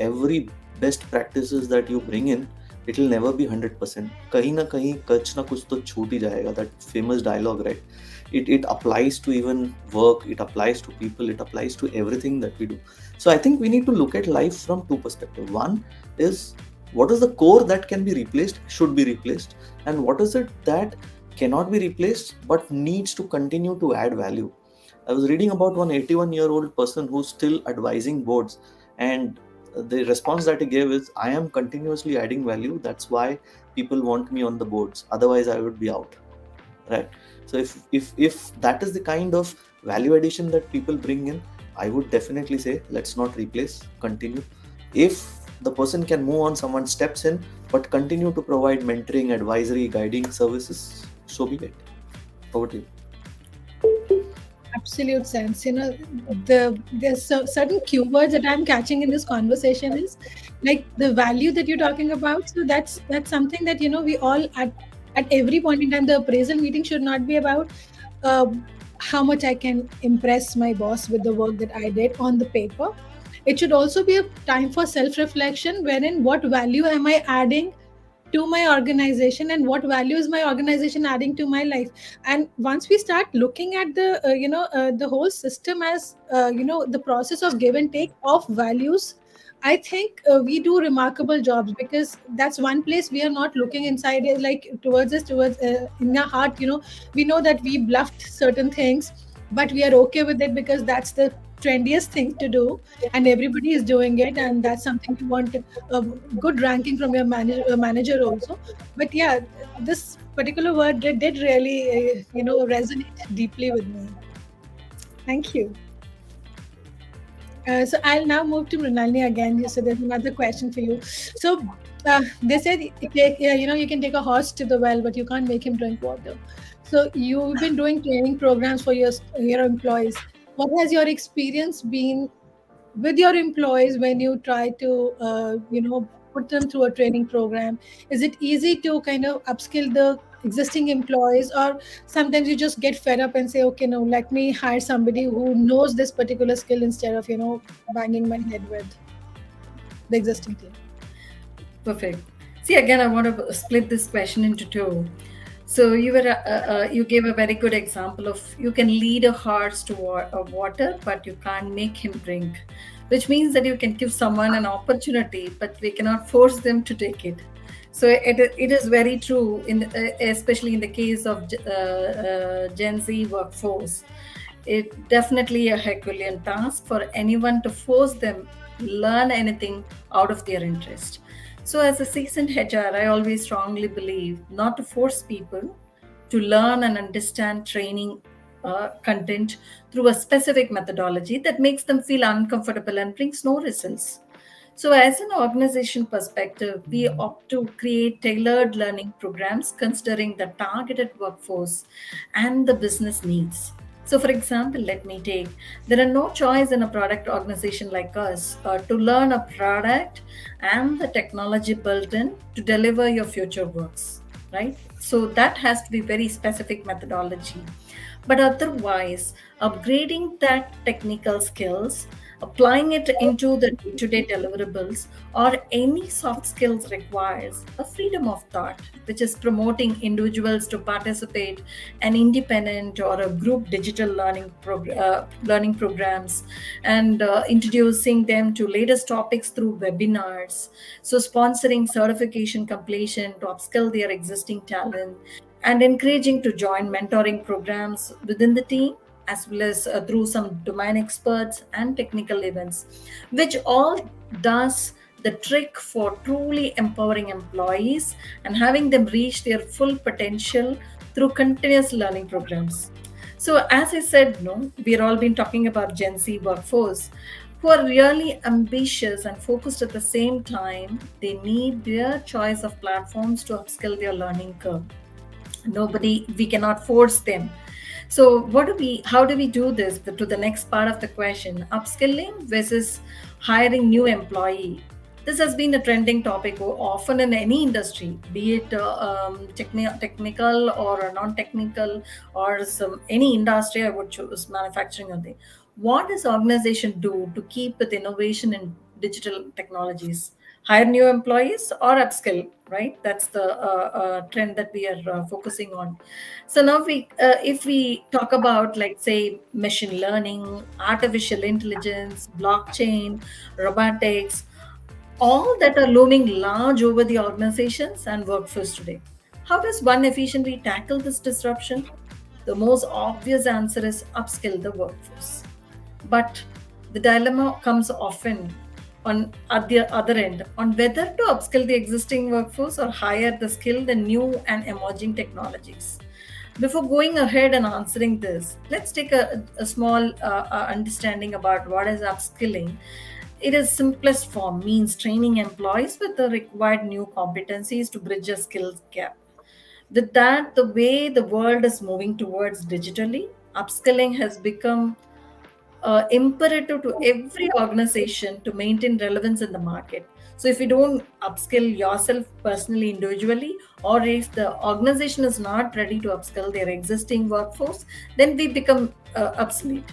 Every best practices that you bring in It will never be 100%. कहीं ना कहीं कुछ ना कुछ तो छूट ही जाएगा. That famous dialogue, right? It applies to even work, it applies to people, it applies to everything that we do. So I think we need to look at life from two perspectives. One is, what is the core that can be replaced, should be replaced, and what is it that cannot be replaced but needs to continue to add value. I was reading about one 81-year-old person who's still advising boards, and the response that he gave is, I am continuously adding value, that's why people want me on the boards, otherwise I would be out. Right? So if that is the kind of value addition that people bring in, I would definitely say, let's not replace, continue. If the person can move on, someone steps in, but continue to provide mentoring, advisory, guiding services, so be it. Over to you. Absolute sense. There's certain keywords that I'm catching in this conversation is like the value that you're talking about. So that's something that we all at every point in time, the appraisal meeting should not be about uh, how much I can impress my boss with the work that I did on the paper. It should also be a time for self-reflection, wherein what value am I adding to my organization and what value is my organization adding to my life. And once we start looking at the whole system as the process of give and take of values, I think we do remarkable jobs, because that's one place we are not looking inside like towards us, towards in our heart. We know that we bluffed certain things, but we are okay with it because that's the trendiest thing to do, and everybody is doing it, and that's something you want a good ranking from your manager also. But yeah, this particular word did really resonate deeply with me. Thank you. So I'll now move to Mrinalini again. So there's another question for you. So they said, you can take a horse to the well, but you can't make him drink water. So you've been doing training programs for your employees. What has your experience been with your employees when you try to put them through a training program? Is it easy to kind of upskill the existing employees, or sometimes you just get fed up and say, okay, no, let me hire somebody who knows this particular skill instead of banging my head with the existing team? Perfect. See, again, I want to split this question into two. So you gave a very good example of you can lead a horse to water, but you can't make him drink, which means that you can give someone an opportunity, but we cannot force them to take it. So it is very true, especially in the case of Gen Z workforce. It definitely a Herculean task for anyone to force them learn anything out of their interest. So, as a seasoned HR, I always strongly believe not to force people to learn and understand training content through a specific methodology that makes them feel uncomfortable and brings no results. So, as an organization perspective, we opt to create tailored learning programs considering the targeted workforce and the business needs. So, for example, let me take there are no choice in a product organization like us to learn a product and the technology built in to deliver your future works, right? So, that has to be very specific methodology. But otherwise, upgrading that technical skills, applying it into the day-to-day deliverables, or any soft skills requires a freedom of thought, which is promoting individuals to participate in independent or a group digital learning programs, and introducing them to latest topics through webinars. So sponsoring certification completion to upskill their existing talent, and encouraging to join mentoring programs within the team, as well as through some domain experts and technical events, which all does the trick for truly empowering employees and having them reach their full potential through continuous learning programs. So, as I said, no, we've all been talking about Gen Z workforce who are really ambitious and focused at the same time. They need their choice of platforms to upskill their learning curve. We cannot force them. So how do we do this? To the next part of the question, upskilling versus hiring new employee. This has been a trending topic often in any industry, be it technical or non-technical, or any industry. I would choose manufacturing or thing. What does organization do to keep with innovation in digital technologies? Hire new employees or upskill? right? That's the trend that we are focusing on. So now if we talk about, like, say, machine learning, artificial intelligence, blockchain, robotics, all that are looming large over the organizations and workforce today. How does one efficiently tackle this disruption? The most obvious answer is upskill the workforce. But the dilemma comes often on at the other end on whether to upskill the existing workforce or hire the skilled and new and emerging technologies. Before going ahead and answering this, let's take a small understanding about what is upskilling. It is simplest form means training employees with the required new competencies to bridge a skills gap. With that, the way the world is moving towards digitally, upskilling has become imperative to every organization to maintain relevance in the market. So, if you don't upskill yourself personally, individually, or if the organization is not ready to upskill their existing workforce, then we become obsolete.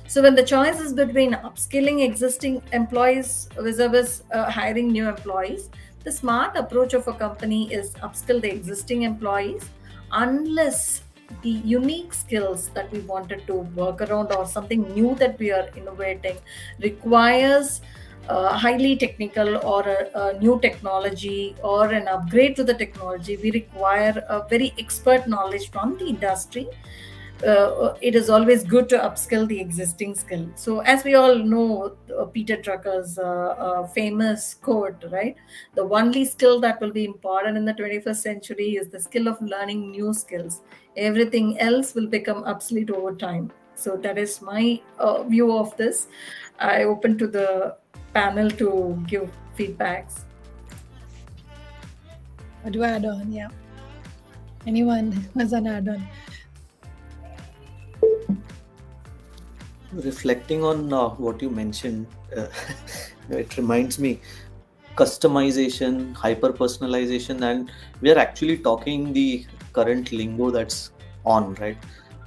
So, when the choice is between upskilling existing employees versus hiring new employees, the smart approach of a company is upskill the existing employees, unless the unique skills that we wanted to work around or something new that we are innovating requires highly technical or a new technology or an upgrade to the technology. We require a very expert knowledge from the industry. It is always good to upskill the existing skill. So, as we all know, Peter Drucker's famous quote, right? The only skill that will be important in the 21st century is the skill of learning new skills. Everything else will become obsolete over time. So, that is my view of this. I open to the panel to give feedbacks. What do I add on? Yeah. Anyone has an add on? Reflecting on what you mentioned, it reminds me customization, hyper personalization, and we are actually talking the current lingo that's on, right?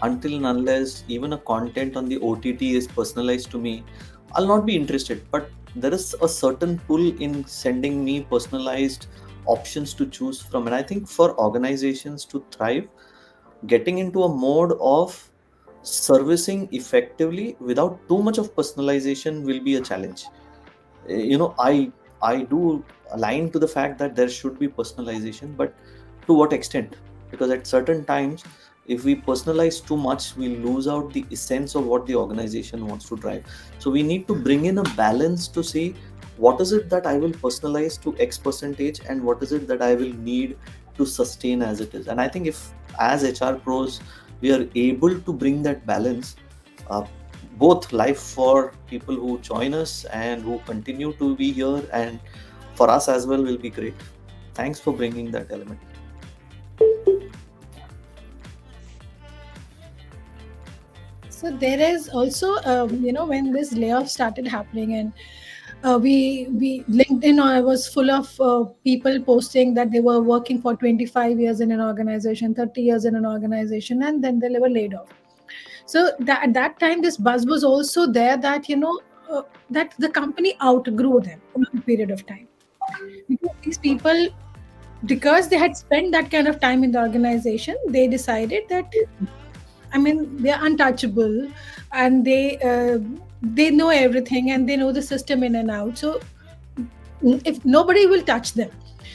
Until and unless even a content on the OTT is personalized to me, I'll not be interested. But there is a certain pull in sending me personalized options to choose from, and I think for organizations to thrive, getting into a mode of servicing effectively without too much of personalization will be a challenge. I do align to the fact that there should be personalization, but to what extent? Because at certain times, if we personalize too much, we lose out the essence of what the organization wants to drive. So we need to bring in a balance to see what is it that I will personalize to X percentage and what is it that I will need to sustain as it is. And I think if as HR pros we are able to bring that balance, uh, both life for people who join us and who continue to be here, and for us as well, will be great. Thanks for bringing that element. So there is also, when this layoff started happening, and we LinkedIn was full of people posting that they were working for 25 years in an organization, 30 years in an organization, and then they were laid off. So that at that time, this buzz was also there that that the company outgrew them over a period of time, because these people, because they had spent that kind of time in the organization, they decided that, I mean, they're untouchable, and they know everything, and they know the system in and out. So if nobody will touch them,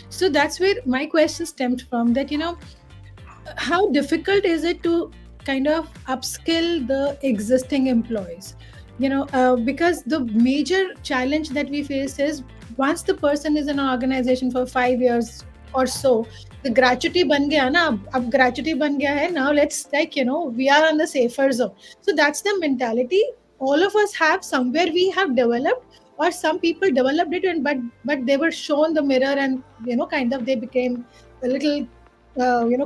so that's where my question stemmed from. That how difficult is it to kind of upskill the existing employees? Because the major challenge that we face is, once the person is in an organization for 5 years or so, the gratuity ban gaya na, ab gratuity ban gaya hai, now let's, like, we are on the safer zone. So that's the mentality all of us have. Somewhere we have developed, or some people developed it, and but they were shown the mirror, and kind of they became a little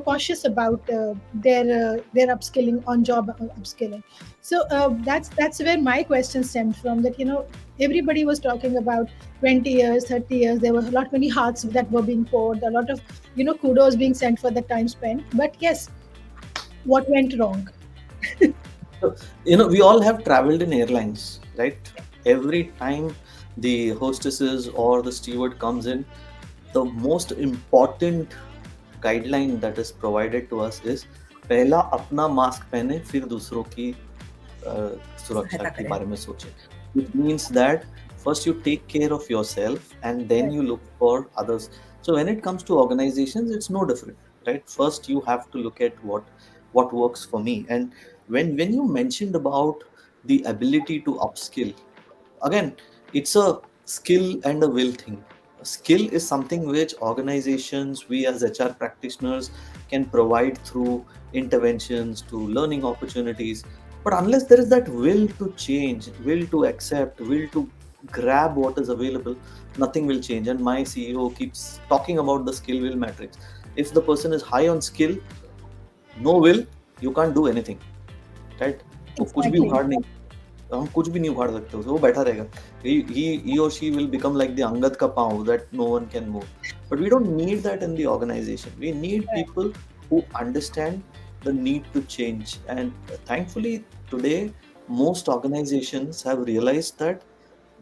cautious about their upskilling, on job upskilling. So that's where my question stemmed from. That everybody was talking about 20 years, 30 years. There were a lot many hearts that were being poured, a lot of kudos being sent for the time spent. But yes, what went wrong? So, we all have traveled in airlines, right? Every time the hostesses or the steward comes in, the most important guideline that is provided to us is पहला अपना mask पहने फिर दूसरों की सुरक्षा सहायता के करें। बारे में सोचें. It means that first you take care of yourself and then you look for others. So when it comes to organizations, it's no different, right? First you have to look at what works for me. And when you mentioned about the ability to upskill, again, it's a skill and a will thing. A skill is something which organizations, we as HR practitioners, can provide through interventions, to learning opportunities. But unless there is that will to change, will to accept, will to grab what is available, nothing will change. And my CEO keeps talking about the skill will matrix. If the person is high on skill, no will, you can't do anything, right? वो कुछ भी Exactly. उखाड़ नहीं, हम कुछ भी नहीं उखाड़ सकते उसे, वो बैठा रहेगा. He or she will become like the Angad का पाँव that no one can move. But we don't need that in the organization. We need people who understand the need to change. And thankfully today most organizations have realized that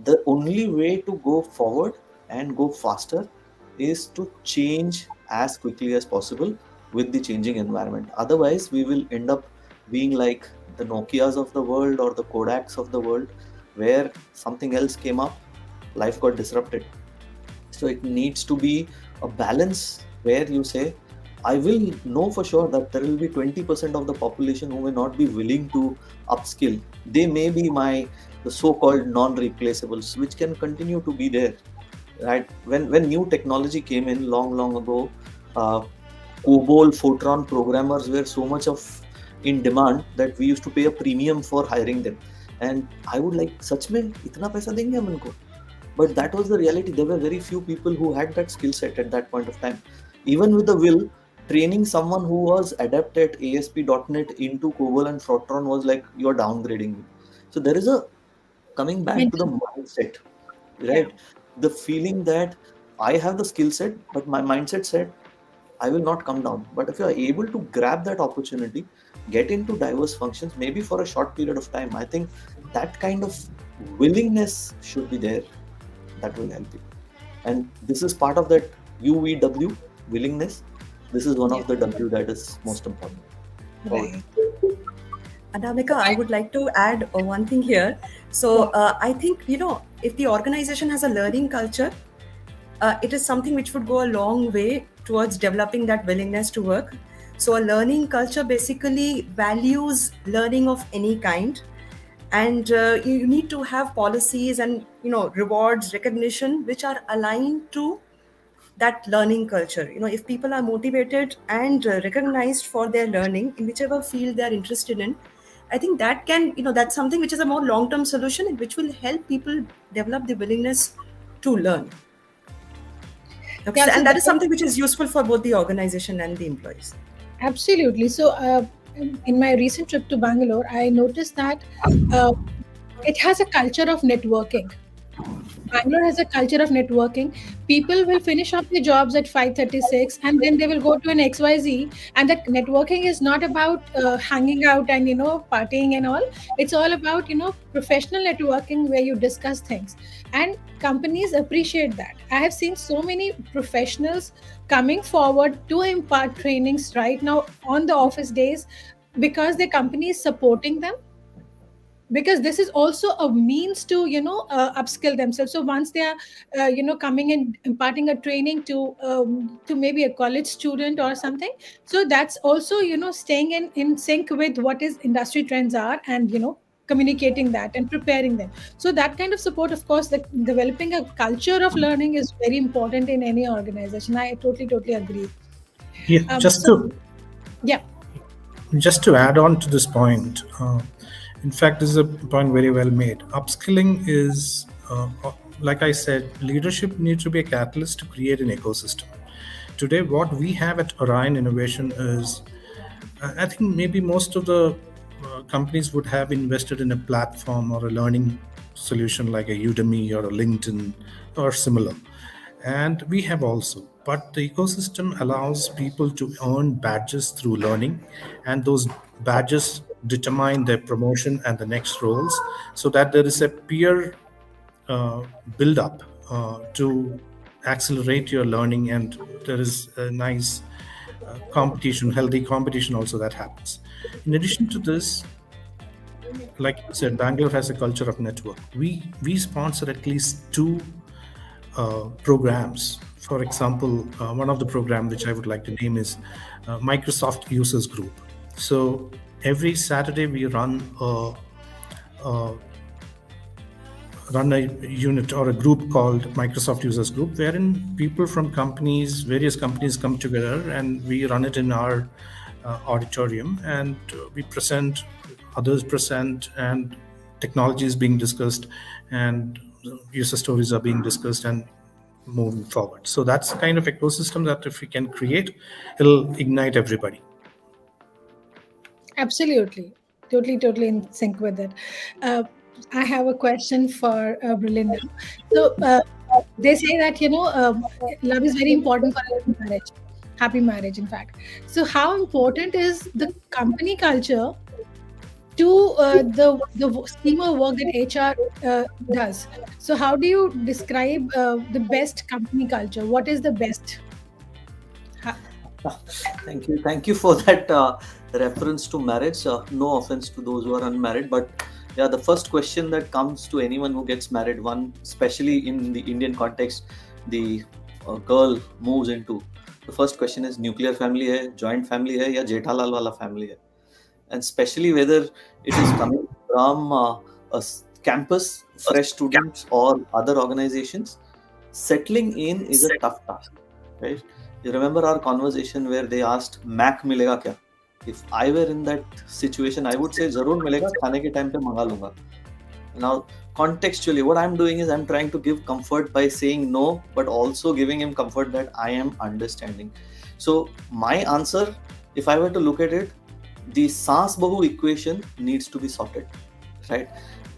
the only way to go forward and go faster is to change as quickly as possible with the changing environment. Otherwise, we will end up being like the Nokias of the world or the Kodaks of the world, where something else came up, life got disrupted. So it needs to be a balance where you say, I will know for sure that there will be 20% of the population who may not be willing to upskill. They may be the so-called non-replaceables, which can continue to be there. Right? When new technology came in long ago, uh, COBOL, Fortran programmers were so much of in demand that we used to pay a premium for hiring them. And I would like, सच में इतना पैसा देंगे हम इनको? But that was the reality. There were very few people who had that skill set at that point of time. Even with the will, training someone who was adept at ASP.NET into COBOL and Fortran was like, you're downgrading me. So there is a coming back to the Mental. mindset, Yeah. right? The feeling that I have the skill set, but my mindset said, I will not come down. But if you are able to grab that opportunity, get into diverse functions, maybe for a short period of time, I think that kind of willingness should be there. That will help you. And this is part of that UVW, willingness. This is one Yeah. of the W that is most important. Over. Right. Anamika, I would like to add one thing here. So I think, if the organization has a learning culture, it is something which would go a long way towards developing that willingness to work. So a learning culture basically values learning of any kind, and you need to have policies and rewards, recognition, which are aligned to that learning culture. If people are motivated and recognized for their learning in whichever field they are interested in, I think that can, that's something which is a more long-term solution and which will help people develop the willingness to learn. Okay, Yeah. So and that is something which is useful for both the organization and the employees. absolutely. So, in my recent trip to Bangalore, I noticed that uh, it has a culture of networking. Bangalore has a culture of networking. People will finish up their jobs at 5:36, and then they will go to an XYZ. And that networking is not about hanging out and partying and all. It's all about professional networking where you discuss things, and companies appreciate that. I have seen so many professionals coming forward to impart trainings right now on the office days because their company is supporting them, because this is also a means to upskill themselves. So once they are coming and imparting a training to maybe a college student or something, so that's also staying in sync with what is industry trends are, and communicating that and preparing them. So that kind of support, of course, the developing a culture of learning is very important in any organization. I totally agree. Yeah, So yeah. just to add on to this point, in fact, this is a point very well made. Upskilling is, like I said, leadership needs to be a catalyst to create an ecosystem. Today, what we have at Orion Innovation is, I think maybe most of the companies would have invested in a platform or a learning solution like a Udemy or a LinkedIn or similar. And we have also. But the ecosystem allows people to earn badges through learning, and those badges determine their promotion and the next roles, so that there is a peer build up to accelerate your learning, and there is a nice competition, healthy competition also that happens. In addition to this, like you said, Bangalore has a culture of network. We sponsor at least two programs. For example, one of the program which I would like to name is Microsoft Users Group. So every Saturday we run a unit or a group called Microsoft Users Group, wherein people from companies, various companies come together, and we run it in our auditorium, and we present, others present, and technology is being discussed, and user stories are being discussed and moving forward. So that's the kind of ecosystem that if we can create, it'll ignite everybody. Absolutely. Totally in sync with it. Uh, I have a question for Belinda. So they say that, love is very important for happy marriage, in fact. So how important is the company culture to the scheme of work that HR does? So how do you describe the best company culture? What is the best? Thank you for that reference to marriage. No offense to those who are unmarried, but yeah, the first question that comes to anyone who gets married, one especially in the Indian context, the girl moves into, the first question is nuclear family hai, joint family hai, ya Jethalal wala family hai, and especially whether it is coming from campus, fresh students, or other organizations. Settling in is a tough task, right? You remember our conversation where they asked, Mac milega kya? If I were in that situation, I would say, Zarur milega, khane ke time pe manga lunga. Now, contextually, what I'm doing is I'm trying to give comfort by saying no, but also giving him comfort that I am understanding. So, my answer, if I were to look at it, the Saas Bahu equation needs to be sorted, right?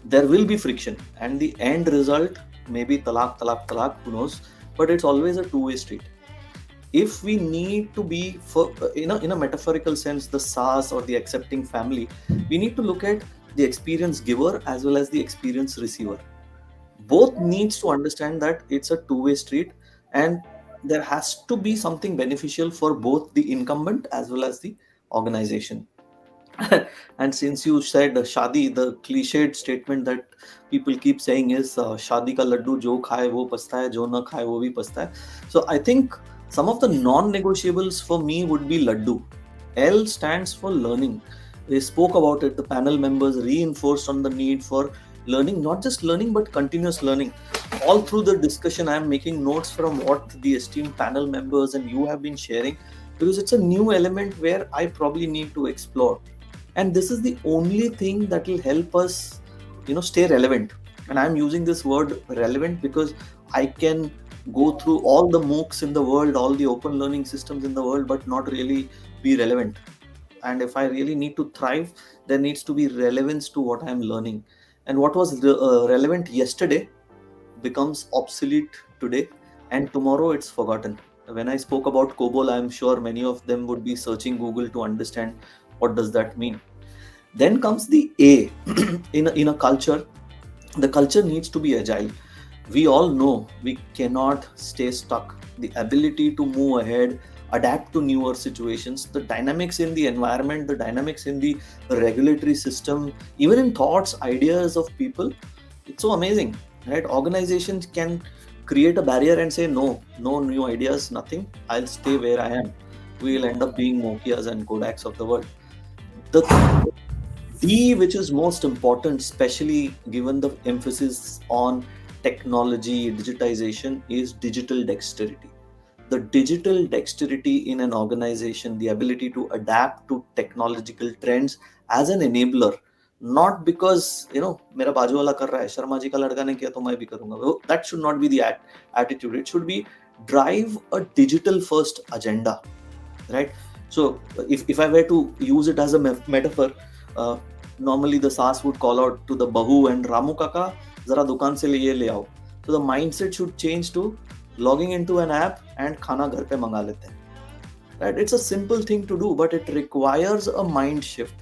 There will be friction, and the end result may be talak, who knows? But it's always a two-way street. If we need to be, in a metaphorical sense, the SaaS or the accepting family, we need to look at the experience giver as well as the experience receiver. Both needs to understand that it's a two-way street, and there has to be something beneficial for both the incumbent as well as the organization. And since you said shadi, the cliched statement that people keep saying is shadi ka laddu jo khaye wo pasta hai, jo na khaye wo bhi pasta hai. So I think some of the non-negotiables for me would be laddu. L stands for learning. They spoke about it. The panel members reinforced on the need for learning, not just learning but continuous learning. All through the discussion, I am making notes from what the esteemed panel members and you have been sharing, because it's a new element where I probably need to explore. And this is the only thing that will help us, stay relevant. And I'm using this word relevant because I can go through all the MOOCs in the world, all the open learning systems in the world, but not really be relevant. And if I really need to thrive, there needs to be relevance to what I'm learning. And what was relevant yesterday becomes obsolete today, and tomorrow it's forgotten. When I spoke about COBOL, I'm sure many of them would be searching Google to understand what does that mean. Then comes the A. in a culture, the culture needs to be agile. We all know we cannot stay stuck. The ability to move ahead, adapt to newer situations, the dynamics in the environment, the dynamics in the regulatory system, even in thoughts, ideas of people, it's so amazing, right? Organizations can create a barrier and say no new ideas, nothing, I'll stay where I am. We'll end up being Nokias and Kodaks of the world. The D, which is most important, especially given the emphasis on technology, digitization, is digital dexterity. The digital dexterity in an organization, the ability to adapt to technological trends as an enabler, not because, mera baaju wala kar raha hai, Sharma ji ka ladka ne kiya to main bhi karunga. That should not be the attitude. It should be drive a digital first agenda, right? So if I were to use it as a metaphor, normally the SaaS would call out to the Bahu and Ramu Kaka, zara dukan se ye le aao. So the mindset should change to logging into an app and khana ghar pe manga lete hain. Right? It's a simple thing to do, but it requires a mind shift.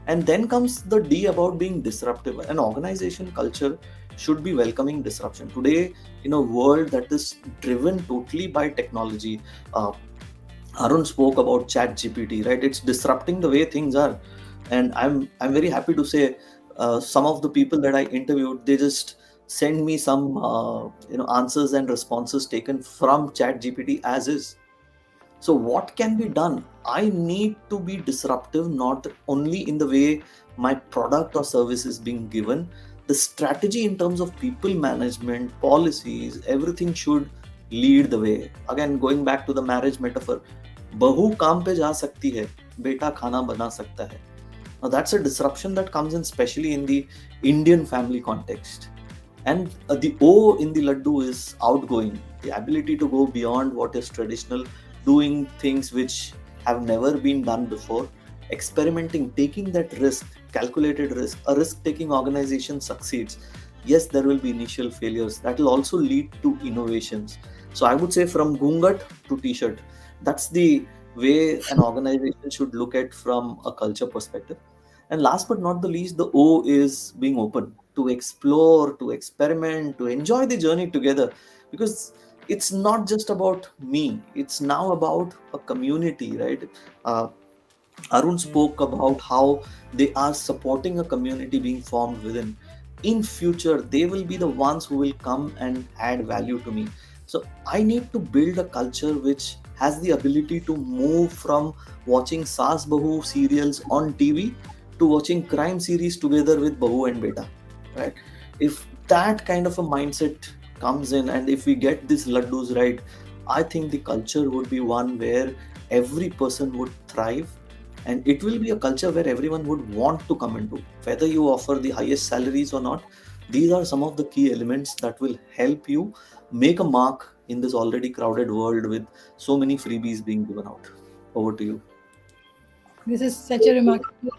And then comes the D about being disruptive. An organization culture should be welcoming disruption. Today, in a world that is driven totally by technology, uh, Arun spoke about Chat GPT, right? It's disrupting the way things are, and I'm very happy to say some of the people that I interviewed, they just send me some answers and responses taken from Chat GPT as is. So what can be done? I need to be disruptive, not only in the way my product or service is being given. The strategy in terms of people management, policies, everything should lead the way. Again, going back to the marriage metaphor, बहू काम पे जा सकती है, बेटा खाना बना सकता है. Now that's a disruption that comes in especially in the Indian family context. And the O in the laddu is outgoing, the ability to go beyond what is traditional, doing things which have never been done before, experimenting, taking that risk, calculated risk. A risk taking organization succeeds. Yes, there will be initial failures. That will also lead to innovations. So I would say from gungat to t-shirt, that's the way an organization should look at from a culture perspective. And last but not the least, the O is being open to explore, to experiment, to enjoy the journey together. Because it's not just about me, it's now about a community, right? Uh, Arun spoke about how they are supporting a community being formed within. In future, they will be the ones who will come and add value to me. So I need to build a culture which has the ability to move from watching Saas Bahu serials on TV to watching crime series together with Bahu and Beta. Right? If that kind of a mindset comes in, and if we get these laddus right, I think the culture would be one where every person would thrive, and it will be a culture where everyone would want to come into, whether you offer the highest salaries or not. These are some of the key elements that will help you make a mark in this already crowded world with so many freebies being given out. Over to you. This is such a remarkable,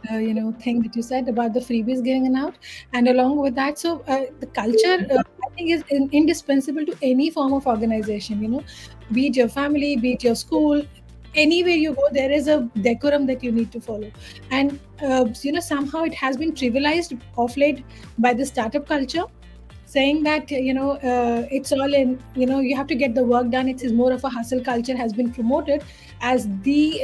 thing that you said about the freebies giving out, and along with that, so the culture, I think, is indispensable to any form of organization. Be it your family, be it your school, anywhere you go, there is a decorum that you need to follow, and somehow it has been trivialized of late by the startup culture, saying that it's all in, you have to get the work done. It is more of a hustle culture has been promoted as the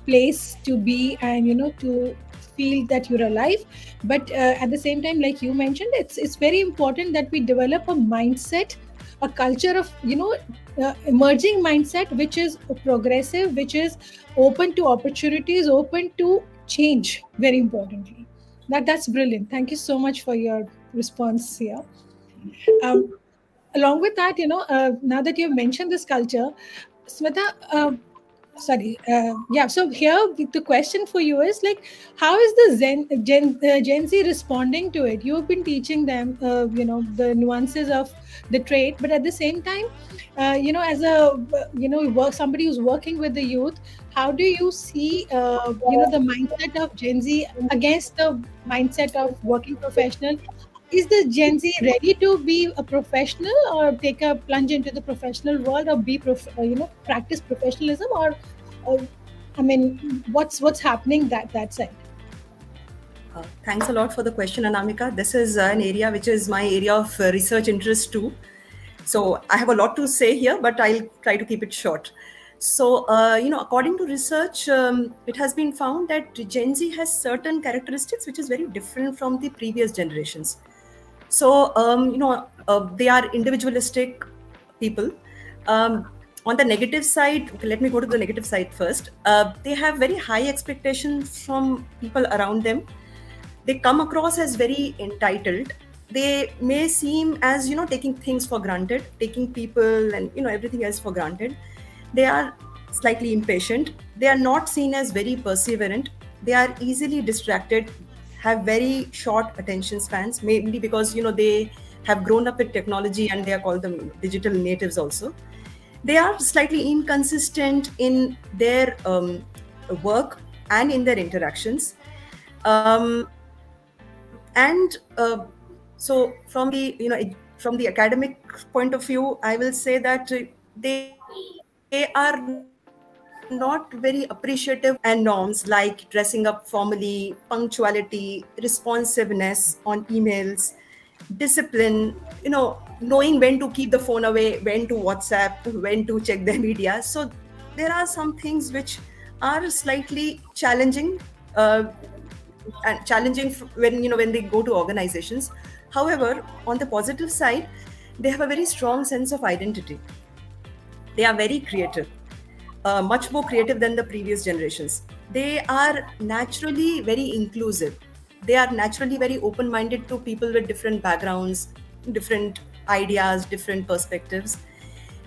place to be, and to feel that you're alive. But at the same time, like you mentioned, it's very important that we develop a mindset, a culture of emerging mindset, which is progressive, which is open to opportunities, open to change, very importantly. That's brilliant. Thank you so much for your response here. Um, Along with that, now that you've mentioned this culture, Smita, yeah. So here the question for you is like, how is the Gen Z responding to it? You've been teaching them, the nuances of the trade, but at the same time, as a somebody who's working with the youth, how do you see, the mindset of Gen Z against the mindset of working professional? Is the Gen Z ready to be a professional or take a plunge into the professional world, or practice professionalism, or I mean, what's happening that side? Thanks a lot for the question, Anamika. This is an area which is my area of research interest too. So I have a lot to say here, but I'll try to keep it short. So, according to research, it has been found that Gen Z has certain characteristics which is very different from the previous generations. So, they are individualistic people. On the negative side, okay, let me go to the negative side first. They have very high expectations from people around them. They come across as very entitled. They may seem as taking things for granted, taking people and everything else for granted. They are slightly impatient. They are not seen as very perseverant. They are easily distracted, have very short attention spans, mainly because they have grown up with technology and they are called them digital natives also. They are slightly inconsistent in their work and in their interactions. And so from the academic point of view, I will say that they are not not very appreciative and norms like dressing up formally, punctuality, responsiveness on emails, discipline, knowing when to keep the phone away, when to WhatsApp, when to check the media. So there are some things which are slightly challenging, and challenging when they go to organizations. However, on the positive side, they have a very strong sense of identity. They are very creative, much more creative than the previous generations. They are naturally very inclusive. They are naturally very open minded to people with different backgrounds, different ideas, different perspectives.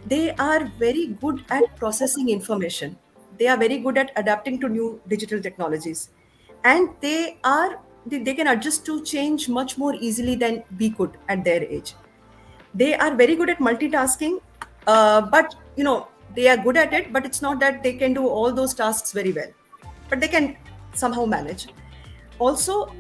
They are very good at processing information. They are very good at adapting to new digital technologies. And they can adjust to change much more easily than we could at their age. They are very good at multitasking, but they are good at it, but it's not that they can do all those tasks very well, but they can somehow manage. Also,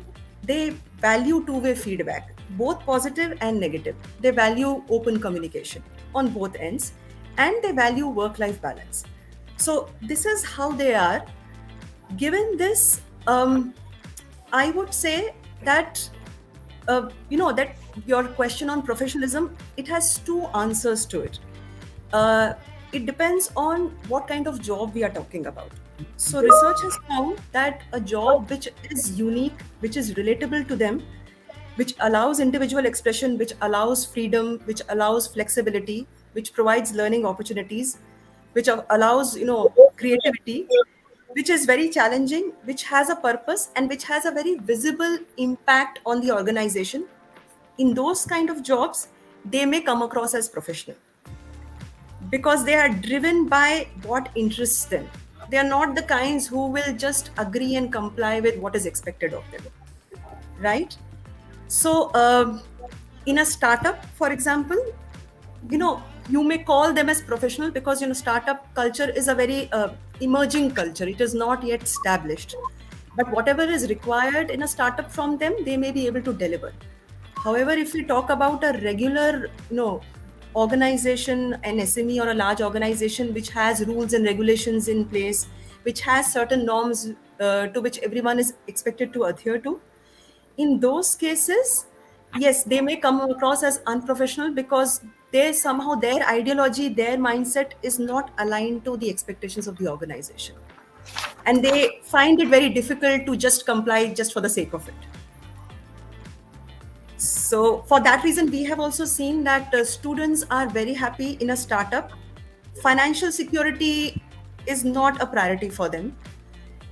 they value two-way feedback, both positive and negative. They value open communication on both ends, and they value work-life balance. So this is how they are. Given this, I would say that that your question on professionalism, it has two answers to it. uh, it depends on what kind of job we are talking about. So research has found that a job which is unique, which is relatable to them, which allows individual expression, which allows freedom, which allows flexibility, which provides learning opportunities, which allows creativity, which is very challenging, which has a purpose, and which has a very visible impact on the organization. In those kind of jobs, they may come across as professional because they are driven by what interests them. They are not the kinds who will just agree and comply with what is expected of them, right? So, in a startup, for example, you may call them as professional because startup culture is a very emerging culture. It is not yet established, but whatever is required in a startup from them, they may be able to deliver. However, if we talk about a regular organization, an SME or a large organization which has rules and regulations in place, which has certain norms to which everyone is expected to adhere to, in those cases, yes, they may come across as unprofessional because their ideology, their mindset is not aligned to the expectations of the organization, and they find it very difficult to just comply just for the sake of it. So for that reason, we have also seen that students are very happy in a startup. Financial security is not a priority for them.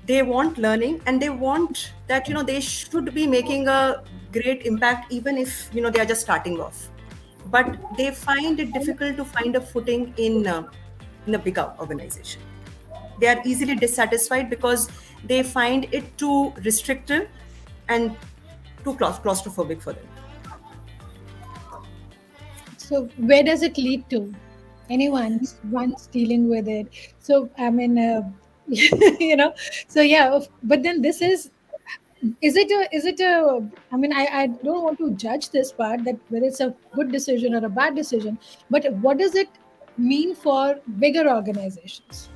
They want learning, and they want that they should be making a great impact even if they are just starting off. But they find it difficult to find a footing in a bigger organization. They are easily dissatisfied because they find it too restrictive and too claustrophobic for them. So where does it lead to? Anyone's once dealing with it. So I mean, you know. So yeah, but then this is it a? I mean, I don't want to judge this part that whether it's a good decision or a bad decision, but what does it mean for bigger organizations?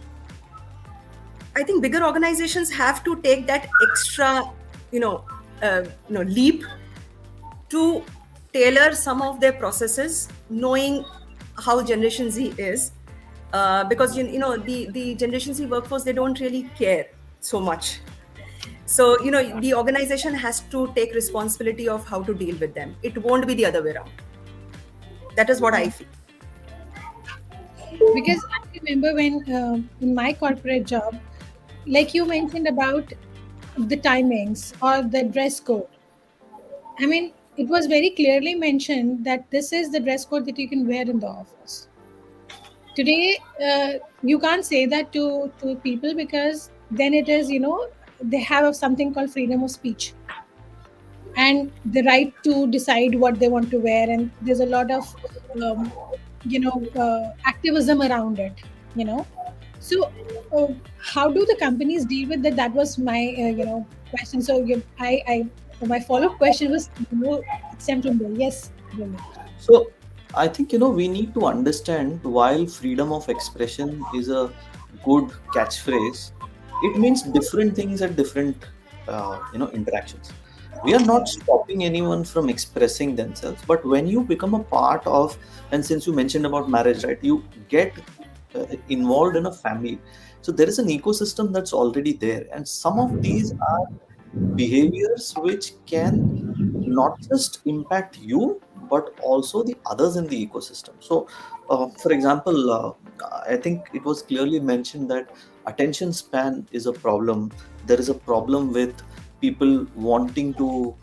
I think bigger organizations have to take that extra, leap to tailor some of their processes, knowing how Generation Z is, because the Generation Z workforce, they don't really care so much. So the organization has to take responsibility of how to deal with them. It won't be the other way around. That is what I feel. Because I remember when in my corporate job, like you mentioned about the timings or the dress code. I mean, it was very clearly mentioned that this is the dress code that you can wear in the office. Today, you can't say that to people because then it is, they have something called freedom of speech and the right to decide what they want to wear. And there's a lot of, um, activism around it, you know. So, how do the companies deal with that? That was my, question. So, my follow-up question was, stem from there. Yes, Bhumi. So I think we need to understand while freedom of expression is a good catchphrase, it means different things at different interactions. We are not stopping anyone from expressing themselves, but when you become a part of, and since you mentioned about marriage, right, you get involved in a family, so there is an ecosystem that's already there, and some of these are behaviors which can not just impact you but also the others in the ecosystem. So for example, I think it was clearly mentioned that attention span is a problem. There is a problem with people wanting to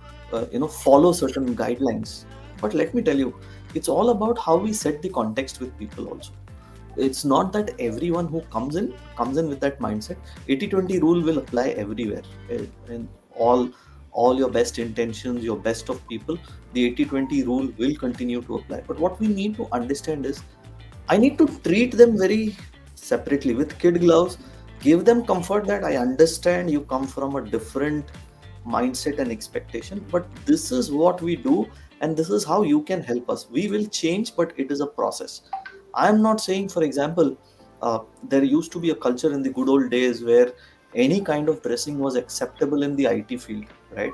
follow certain guidelines. But let me tell you, it's all about how we set the context with people also. It's not that everyone who comes in with that mindset. 80-20 rule will apply everywhere. And all your best intentions, your best of people, the 80-20 rule will continue to apply. But what we need to understand is, I need to treat them very separately with kid gloves, give them comfort that I understand you come from a different mindset and expectation, but this is what we do, and this is how you can help us. We will change, but it is a process. I'm not saying, for example, there used to be a culture in the good old days where any kind of dressing was acceptable in the IT field, right?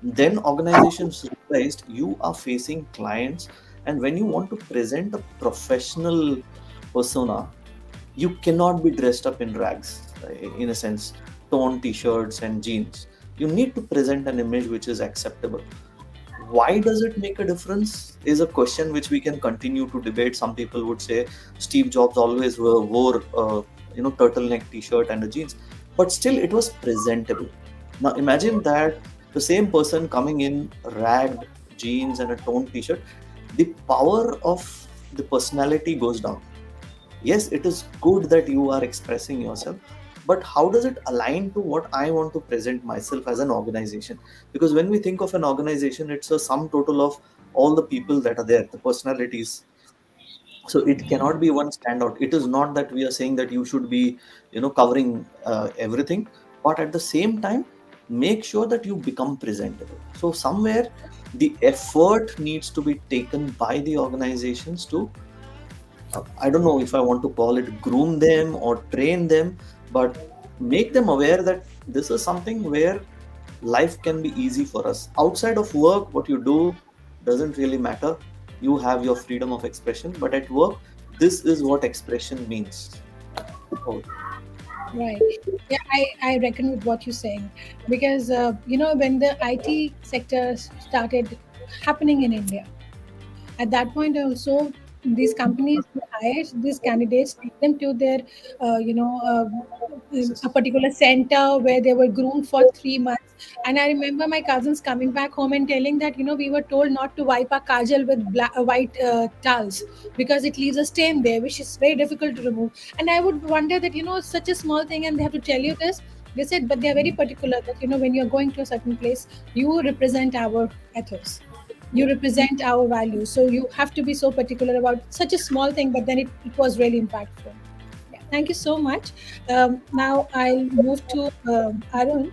Then organizations realized you are facing clients, and when you want to present a professional persona, you cannot be dressed up in rags, in a sense, torn t-shirts and jeans. You need to present an image which is acceptable. Why does it make a difference is a question which we can continue to debate. Some people would say Steve Jobs always wore turtleneck t-shirt and a jeans, but still it was presentable. Now imagine that the same person coming in ragged jeans and a torn t-shirt, the power of the personality goes down. Yes, it is good that you are expressing yourself, but how does it align to what I want to present myself as an organization? Because when we think of an organization, it's a sum total of all the people that are there, the personalities. So it cannot be one standout. It is not that we are saying that you should be covering everything, but at the same time make sure that you become presentable. So somewhere the effort needs to be taken by the organizations to, I don't know if I want to call it groom them or train them, but make them aware that this is something where life can be easy for us. Outside of work, what you do doesn't really matter. You have your freedom of expression, but at work, this is what expression means. Oh, Right. Yeah, I reckon with what you're saying, because when the IT sector started happening in India, at that point also these companies would hire these candidates, take them to their a yes. particular center where they were groomed for 3 months. And I remember my cousins coming back home and telling that we were told not to wipe our kajal with white towels because it leaves a stain there which is very difficult to remove. And I would wonder that such a small thing and they have to tell you this. They said, but they are very particular that when you're going to a certain place, you represent our ethos, you represent our values, so you have to be so particular about such a small thing, but then it was really impactful. Yeah, thank you so much. Now I'll move to Arun,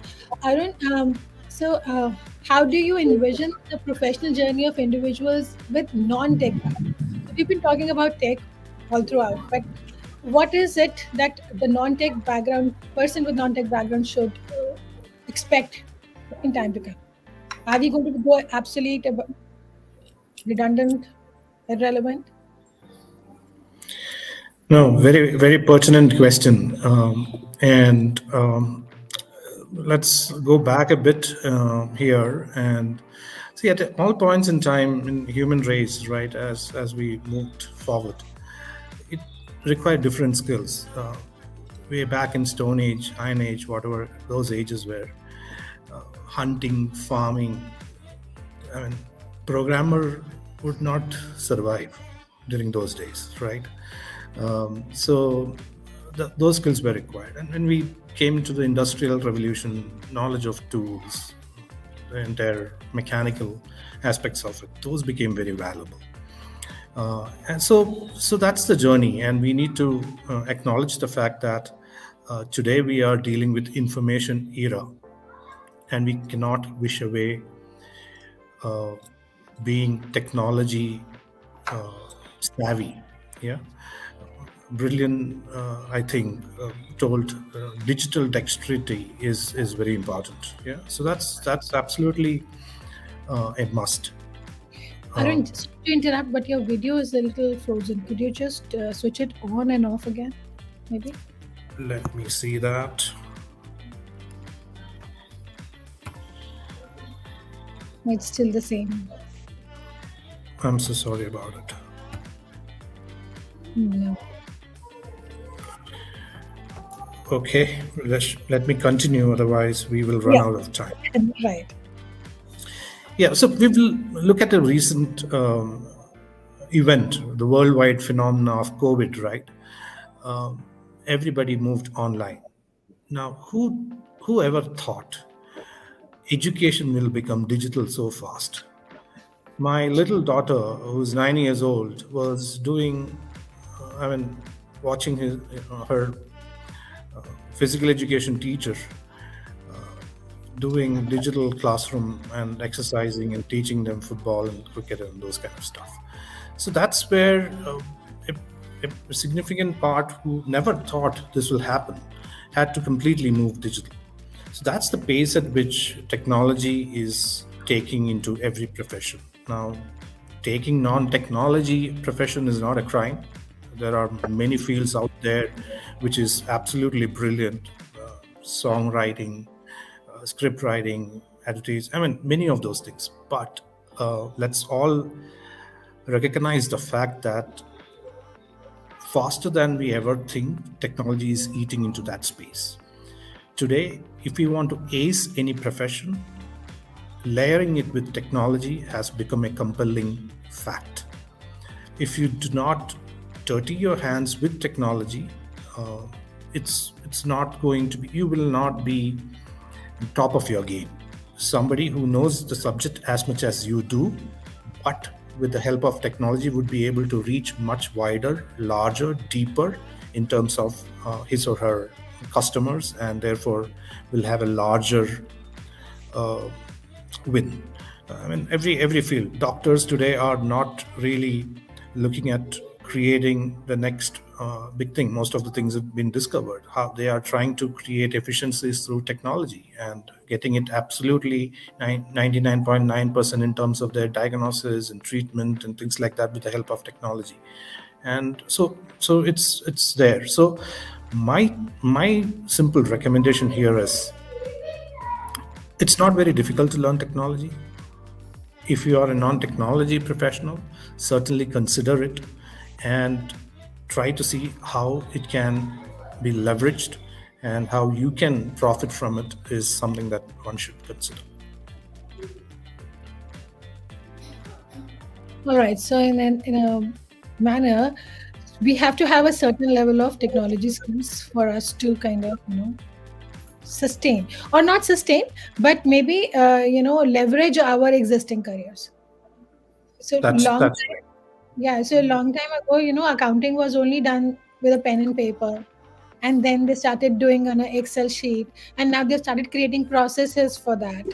how do you envision the professional journey of individuals with non-tech background? So we've been talking about tech all throughout, but what is it that the non-tech background person with non-tech background should expect in time to come? Are we going to go obsolete, redundant, irrelevant? No, very, very pertinent question. And let's go back a bit here and see at all points in time in human race, right? As we moved forward, it required different skills. Way back in Stone Age, Iron Age, whatever those ages were, hunting, farming. I mean, programmer would not survive during those days, right? So those skills were required. And when we came to the industrial revolution, knowledge of tools, the entire mechanical aspects of it, those became very valuable. And so that's the journey, and we need to acknowledge the fact that today we are dealing with information era, and we cannot wish away uh, being technology uh, savvy. Yeah, brilliant, I think, told digital dexterity is very important. Yeah, so that's absolutely a must. Arun, just to interrupt, but your video is a little frozen. Could you just switch it on and off again, maybe? Let me see that. It's still the same. I'm so sorry about it. No. Okay, let me continue, otherwise we will run Yeah. out of time. Right. Yeah, so we will look at a recent event, the worldwide phenomena of COVID, right? Everybody moved online. Now, whoever thought education will become digital so fast? My little daughter, who's 9 years old, was doing, watching her physical education teacher doing digital classroom and exercising and teaching them football and cricket and those kind of stuff. So that's where a significant part who never thought this will happen had to completely move digital. So that's the pace at which technology is taking into every profession. Now, taking non-technology profession is not a crime. There are many fields out there which is absolutely brilliant. Songwriting, script writing, advertising, many of those things. But let's all recognize the fact that faster than we ever think, technology is eating into that space. Today, if we want to ace any profession, layering it with technology has become a compelling fact. If you do not dirty your hands with technology, it's not going to be, you will not be top of your game. Somebody who knows the subject as much as you do, but with the help of technology would be able to reach much wider, larger, deeper in terms of his or her customers, and therefore will have a larger win. Every field. Doctors today are not really looking at creating the next big thing. Most of the things have been discovered. How they are trying to create efficiencies through technology and getting it absolutely 99.9% in terms of their diagnosis and treatment and things like that with the help of technology. And so it's there. So my simple recommendation here is, it's not very difficult to learn technology. If you are a non-technology professional, certainly consider it and try to see how it can be leveraged and how you can profit from it is something that one should consider. All right. So in a manner, we have to have a certain level of technology skills for us to kind of sustain, or not sustain, but maybe leverage our existing careers. So That's long right. time, yeah. So a long time ago, accounting was only done with a pen and paper, and then they started doing on an Excel sheet, and now they've started creating processes for that.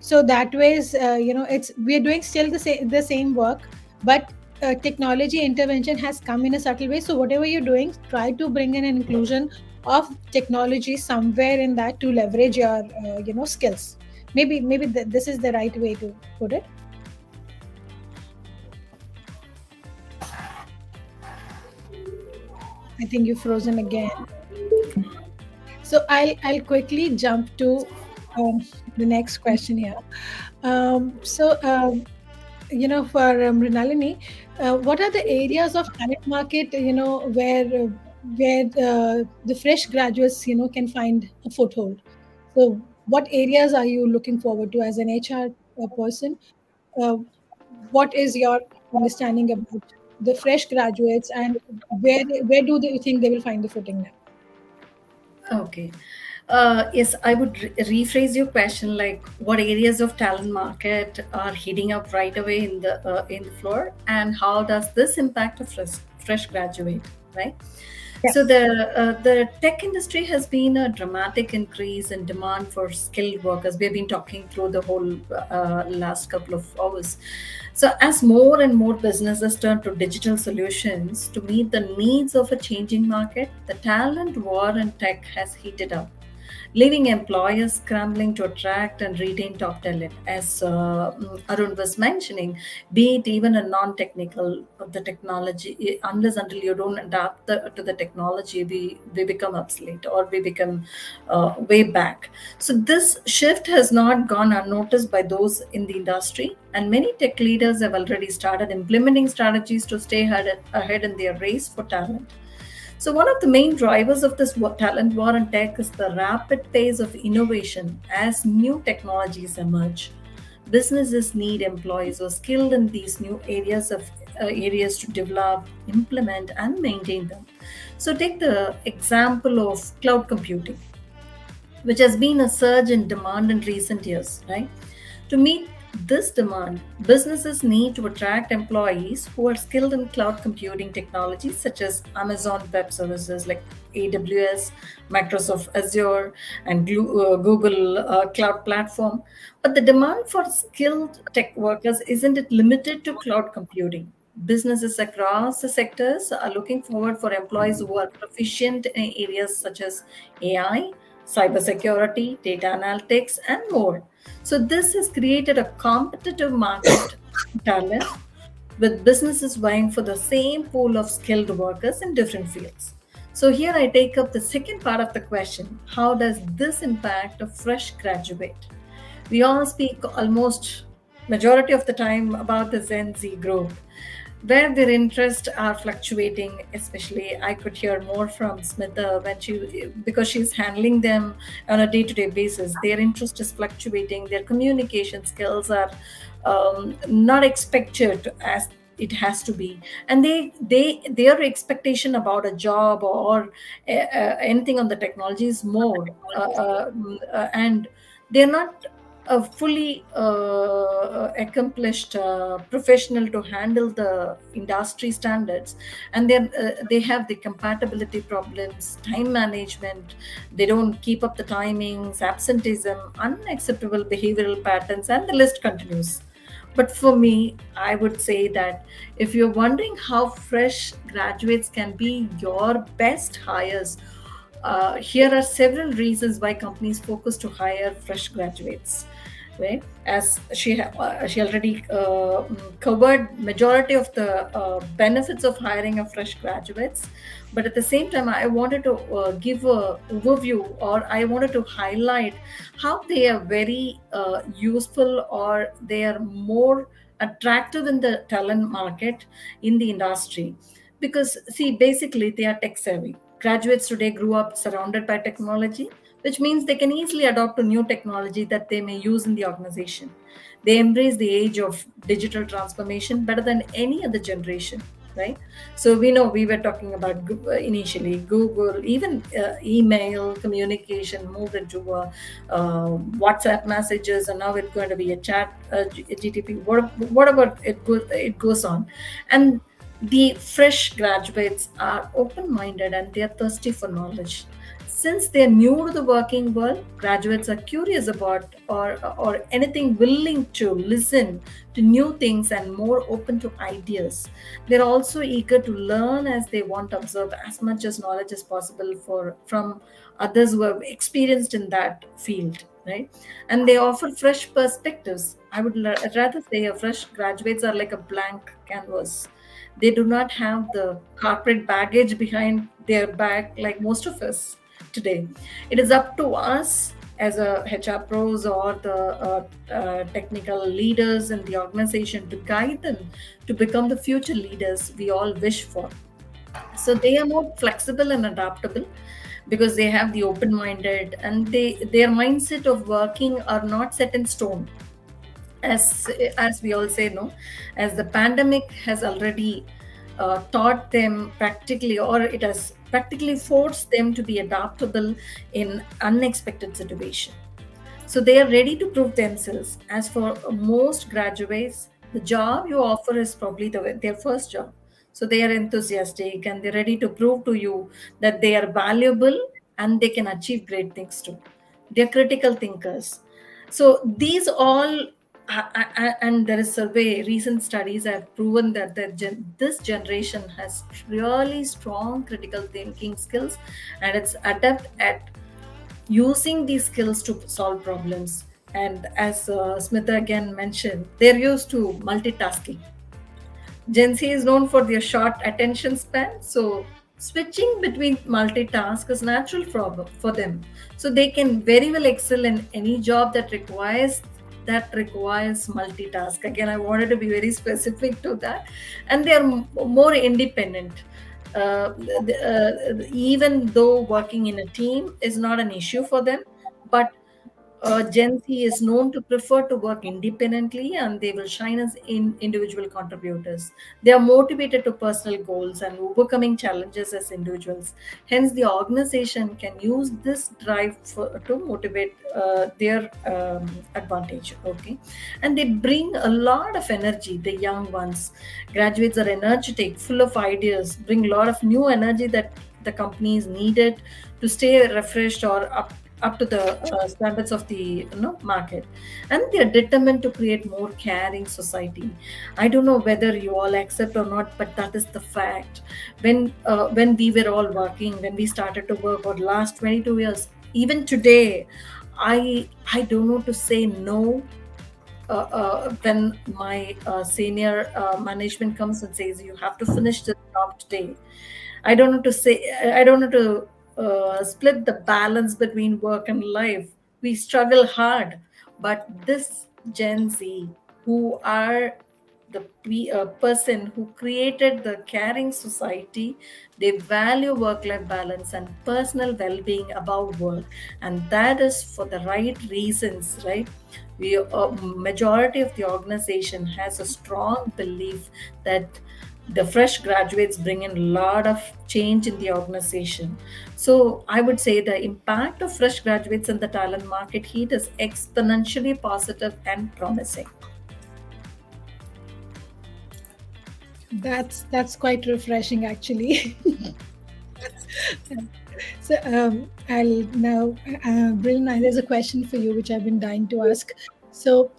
So that ways, it's we're doing still the same work, but technology intervention has come in a subtle way. So whatever you're doing, try to bring in an inclusion of technology somewhere in that to leverage your skills. Maybe this is the right way to put it. I think you've frozen again. So I'll quickly jump to the next question here. For Mrinalini, what are the areas of talent market, where the fresh graduates, can find a foothold? So what areas are you looking forward to as an HR person? Uh, what is your understanding about the fresh graduates, and where do they think they will find the footing now? Okay. Yes, I would rephrase your question like what areas of talent market are heating up right away in the floor, and how does this impact a fresh graduate? right? Yeah. So the tech industry has been a dramatic increase in demand for skilled workers. We have been talking through the whole last couple of hours. So as more and more businesses turn to digital solutions to meet the needs of a changing market, the talent war in tech has heated up, leaving employers scrambling to attract and retain top talent. As Arun was mentioning, be it even a non-technical of the technology, unless until you don't adapt to the technology, we become obsolete or we become way back. So this shift has not gone unnoticed by those in the industry, and many tech leaders have already started implementing strategies to stay ahead in their race for talent. So, one of the main drivers of this talent war in tech is the rapid pace of innovation as new technologies emerge. Businesses need employees who are skilled in these new areas to develop, implement, and maintain them. So, take the example of cloud computing, which has been a surge in demand in recent years, right? To meet this demand, businesses need to attract employees who are skilled in cloud computing technologies such as Amazon Web Services like AWS, Microsoft Azure, and Google Cloud Platform. But the demand for skilled tech workers isn't it limited to cloud computing. Businesses across the sectors are looking forward for employees who are proficient in areas such as AI, cybersecurity, data analytics, and more. So, this has created a competitive market talent with businesses vying for the same pool of skilled workers in different fields. So, here I take up the second part of the question: how does this impact a fresh graduate? We all speak almost majority of the time about the Gen Z group, where their interests are fluctuating. Especially, I could hear more from Smitha when because she's handling them on a day-to-day basis. Their interest is fluctuating. Their communication skills are not expected as it has to be, and their expectation about a job or anything on the technology is more, and they're not a fully accomplished professional to handle the industry standards, and they have the compatibility problems, time management. They don't keep up the timings, absenteeism, unacceptable behavioral patterns, and the list continues. But for me, I would say that if you're wondering how fresh graduates can be your best hires, here are several reasons why companies focus to hire fresh graduates. Right, as she already covered majority of the benefits of hiring a fresh graduates, but at the same time, I wanted to give a overview, or I wanted to highlight how they are very useful, or they are more attractive in the talent market in the industry. Because see, basically they are tech savvy. Graduates today grew up surrounded by technology, which means they can easily adopt a new technology that they may use in the organization. They embrace the age of digital transformation better than any other generation, right? So we know we were talking about initially Google, even email communication moved into WhatsApp messages, and now it's going to be a chat, GTP, whatever it goes on. And the fresh graduates are open minded and they are thirsty for knowledge. Since they're new to the working world, graduates are curious about or anything, willing to listen to new things and more open to ideas. They're also eager to learn as they want to observe as much as knowledge as possible from others who have experienced in that field, right? And they offer fresh perspectives. I would rather say a fresh graduates are like a blank canvas. They do not have the corporate baggage behind their back like most of us today. It is up to us as a HR pros or the technical leaders in the organization to guide them to become the future leaders we all wish for. So they are more flexible and adaptable because they have the open minded, and their mindset of working are not set in stone. As we all say, no, as the pandemic has already taught them practically, or it has practically forced them to be adaptable in unexpected situation. So they are ready to prove themselves. As for most graduates, the job you offer is probably their first job. So they are enthusiastic and they're ready to prove to you that they are valuable and they can achieve great things too. They're critical thinkers. So these all, and there is survey, recent studies have proven that this generation has really strong critical thinking skills, and it's adept at using these skills to solve problems. And as Smita again mentioned, they're used to multitasking. Gen Z is known for their short attention span, so switching between multitask is natural for them. So they can very well excel in any job that requires multitask. Again, I wanted to be very specific to that, and they are more independent. Even though working in a team is not an issue for them, but Gen Z is known to prefer to work independently and they will shine as individual contributors. They are motivated to personal goals and overcoming challenges as individuals. Hence, the organization can use this drive to motivate their advantage. Okay. And they bring a lot of energy, the young ones. Graduates are energetic, full of ideas, bring a lot of new energy that the companies needed to stay refreshed or up to the standards of the market, and they are determined to create more caring society. I don't know whether you all accept or not, but that is the fact. When we were all working, when we started to work for the last 22 years, even today, I don't know to say no when my senior management comes and says you have to finish this job today. I don't know to say, I don't know to split the balance between work and life. We struggle hard, but this Gen Z, who are the person who created the caring society, they value work-life balance and personal well-being above work, and that is for the right reasons, right? We majority of the organization has a strong belief that the fresh graduates bring in a lot of change in the organization. So I would say the impact of fresh graduates in the talent market heat is exponentially positive and promising. That's quite refreshing, actually. So I'll now, Brill, there's a question for you which I've been dying to ask. So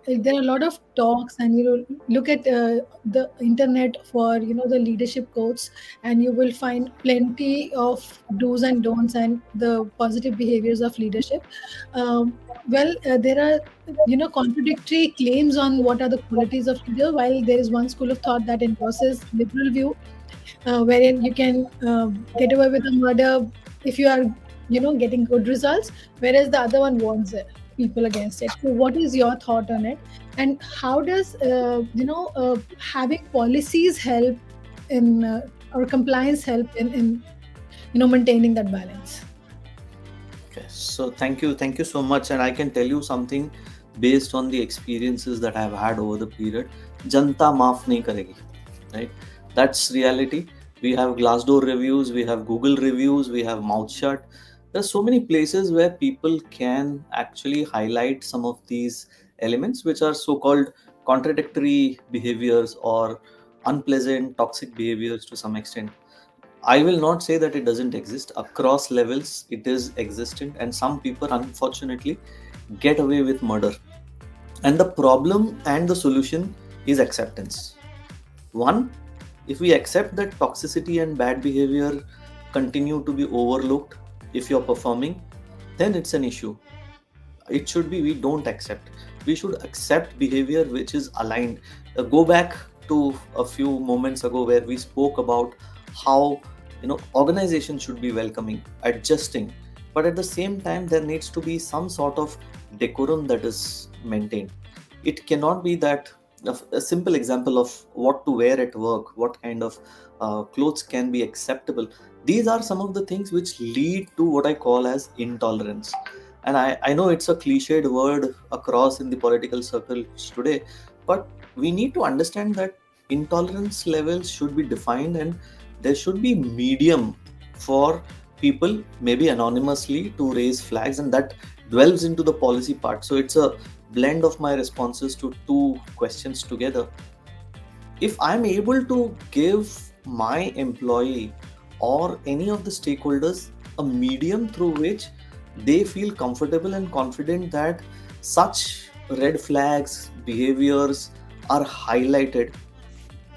there are a lot of talks, and look at the internet for the leadership quotes, and you will find plenty of do's and don'ts and the positive behaviors of leadership. There are contradictory claims on what are the qualities of leader. While there is one school of thought that endorses liberal view, wherein you can get away with a murder if you are getting good results, whereas the other one warns people against it. So what is your thought on it, and how does having policies help in or compliance help in maintaining that balance? Okay, so thank you so much, and I can tell you something based on the experiences that I've had over the period. Janta maaf nahi karegi, right? That's reality. We have Glassdoor reviews, we have Google reviews, we have Mouth Shut. There's so many places where people can actually highlight some of these elements, which are so-called contradictory behaviors or unpleasant, toxic behaviors to some extent. I will not say that it doesn't exist. Across levels, it is existent, and some people, unfortunately, get away with murder. And the problem and the solution is acceptance. One, if we accept that toxicity and bad behavior continue to be overlooked if you're performing, then it's an issue. It should be we don't accept. We should accept behavior which is aligned. Go back to a few moments ago where we spoke about how organizations should be welcoming, adjusting, but at the same time there needs to be some sort of decorum that is maintained. It cannot be that a simple example of what to wear at work, what kind of clothes can be acceptable. These are some of the things which lead to what I call as intolerance. And I know it's a cliched word across in the political circles today, but we need to understand that intolerance levels should be defined, and there should be medium for people, maybe anonymously, to raise flags, and that dwells into the policy part. So it's a blend of my responses to two questions together. If I'm able to give my employee or any of the stakeholders a medium through which they feel comfortable and confident that such red flags behaviors are highlighted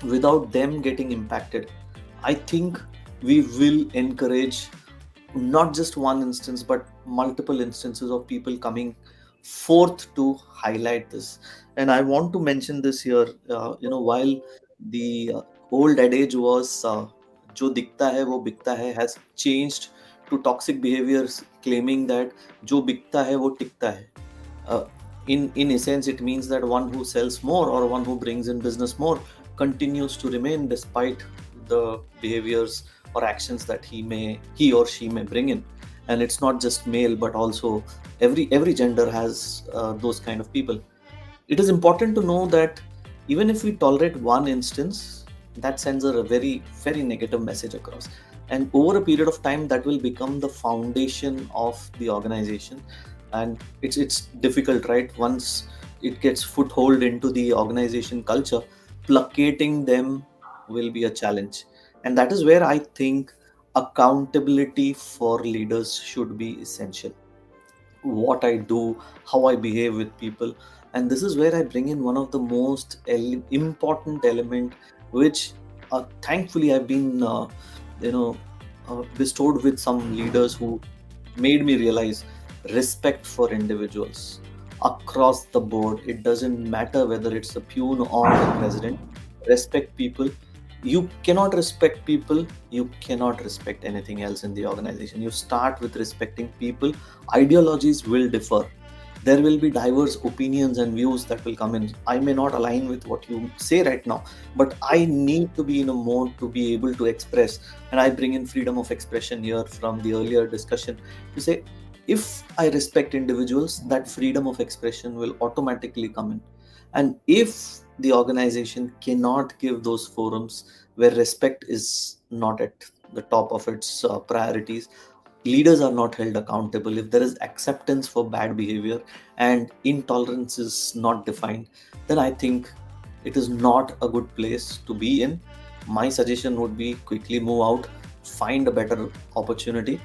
without them getting impacted, I think we will encourage not just one instance but multiple instances of people coming forth to highlight this. And I want to mention this here, while the old adage was jo dikta hai wo bikta hai has changed to toxic behaviors claiming that jo bikta hai wo tikta hai. uh, in essence it means that one who sells more or one who brings in business more continues to remain despite the behaviors or actions that he or she may bring in. And it's not just male but also every gender has those kind of people. It is important to know that even if we tolerate one instance, that sends a very very negative message across, and over a period of time that will become the foundation of the organization. And it's difficult, right? Once it gets foothold into the organization culture, placating them will be a challenge. And that is where I think accountability for leaders should be essential. What I do, how I behave with people. And this is where I bring in one of the most important element, which thankfully I've been, you know, bestowed with some leaders who made me realize respect for individuals across the board. It doesn't matter whether it's a peon or the president. Respect people. You cannot respect people, you cannot respect anything else in the organization. You start with respecting people. Ideologies will differ, there will be diverse opinions and views that will come in. I may not align with what you say right now, but I need to be in a mode to be able to express. And I bring in freedom of expression here from the earlier discussion to say, if I respect individuals, that freedom of expression will automatically come in. And if the organization cannot give those forums where respect is not at the top of its priorities, leaders are not held accountable. If there is acceptance for bad behavior and intolerance is not defined, then I think it is not a good place to be in. My suggestion would be quickly move out, find a better opportunity.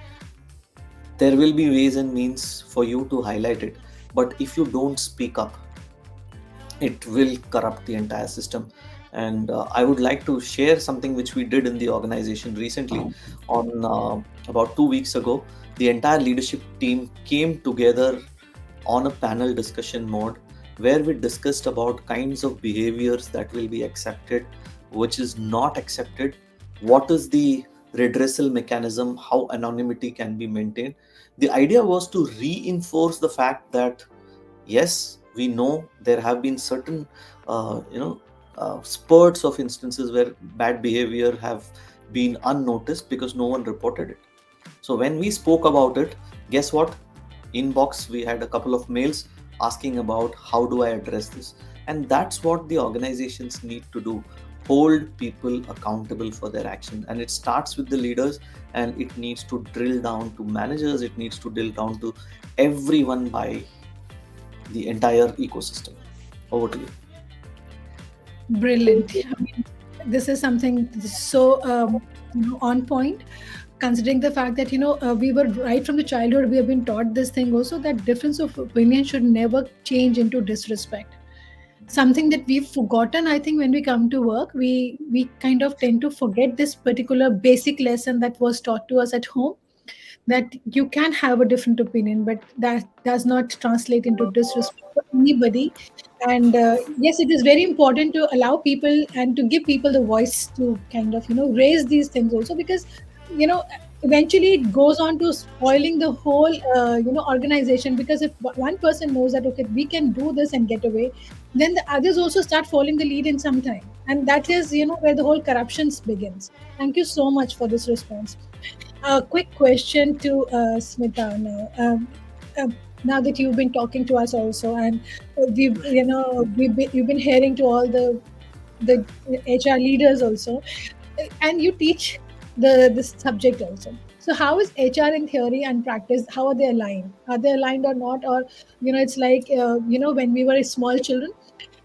There will be ways and means for you to highlight it, but if you don't speak up, it will corrupt the entire system. And I would like to share something which we did in the organization recently. On about 2 weeks ago, the entire leadership team came together on a panel discussion mode where we discussed about kinds of behaviors that will be accepted, which is not accepted, what is the redressal mechanism, how anonymity can be maintained. The idea was to reinforce the fact that yes, we know there have been certain spurts of instances where bad behavior have been unnoticed because no one reported it. So when we spoke about it, guess what? Inbox, we had a couple of mails asking about how do I address this. And that's what the organizations need to do, hold people accountable for their action. And it starts with the leaders, and it needs to drill down to managers, it needs to drill down to everyone by the entire ecosystem. Over to you. Brilliant. I mean, this is something so on point, considering the fact that we were right from the childhood we have been taught this thing also, that difference of opinion should never change into disrespect. Something that we've forgotten, I think, when we come to work, we kind of tend to forget this particular basic lesson that was taught to us at home, that you can have a different opinion, but that does not translate into disrespect for anybody. And yes, it is very important to allow people and to give people the voice to kind of raise these things also, because you know eventually it goes on to spoiling the whole organization, because if one person knows that okay, we can do this and get away, then the others also start following the lead in some time, and that is where the whole corruption begins. Thank you so much for this response. A quick question to Smita now. Now that you've been talking to us also, and you've been hearing to all the HR leaders also, and you teach this subject also. So how is HR in theory and practice? How are they aligned? Are they aligned or not? Or it's like when we were small children,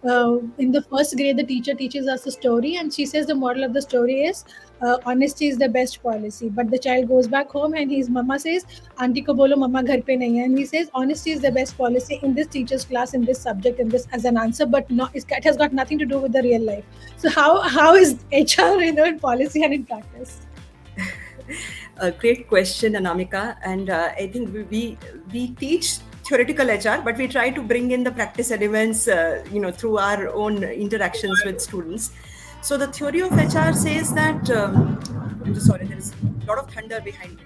in the first grade, the teacher teaches us a story, and she says the moral of the story is honesty is the best policy. But the child goes back home, and his mama says, "Auntie ko bolo, mama ghar pe nahi hai." And he says, "Honesty is the best policy in this teacher's class, in this subject, in this as an answer, but not it has got nothing to do with the real life." So how is HR, in policy and in practice? A great question, Anamika. And I think we teach theoretical HR, but we try to bring in the practice elements, through our own interactions with students. So the theory of HR says that, I'm just sorry, there is a lot of thunder behind me.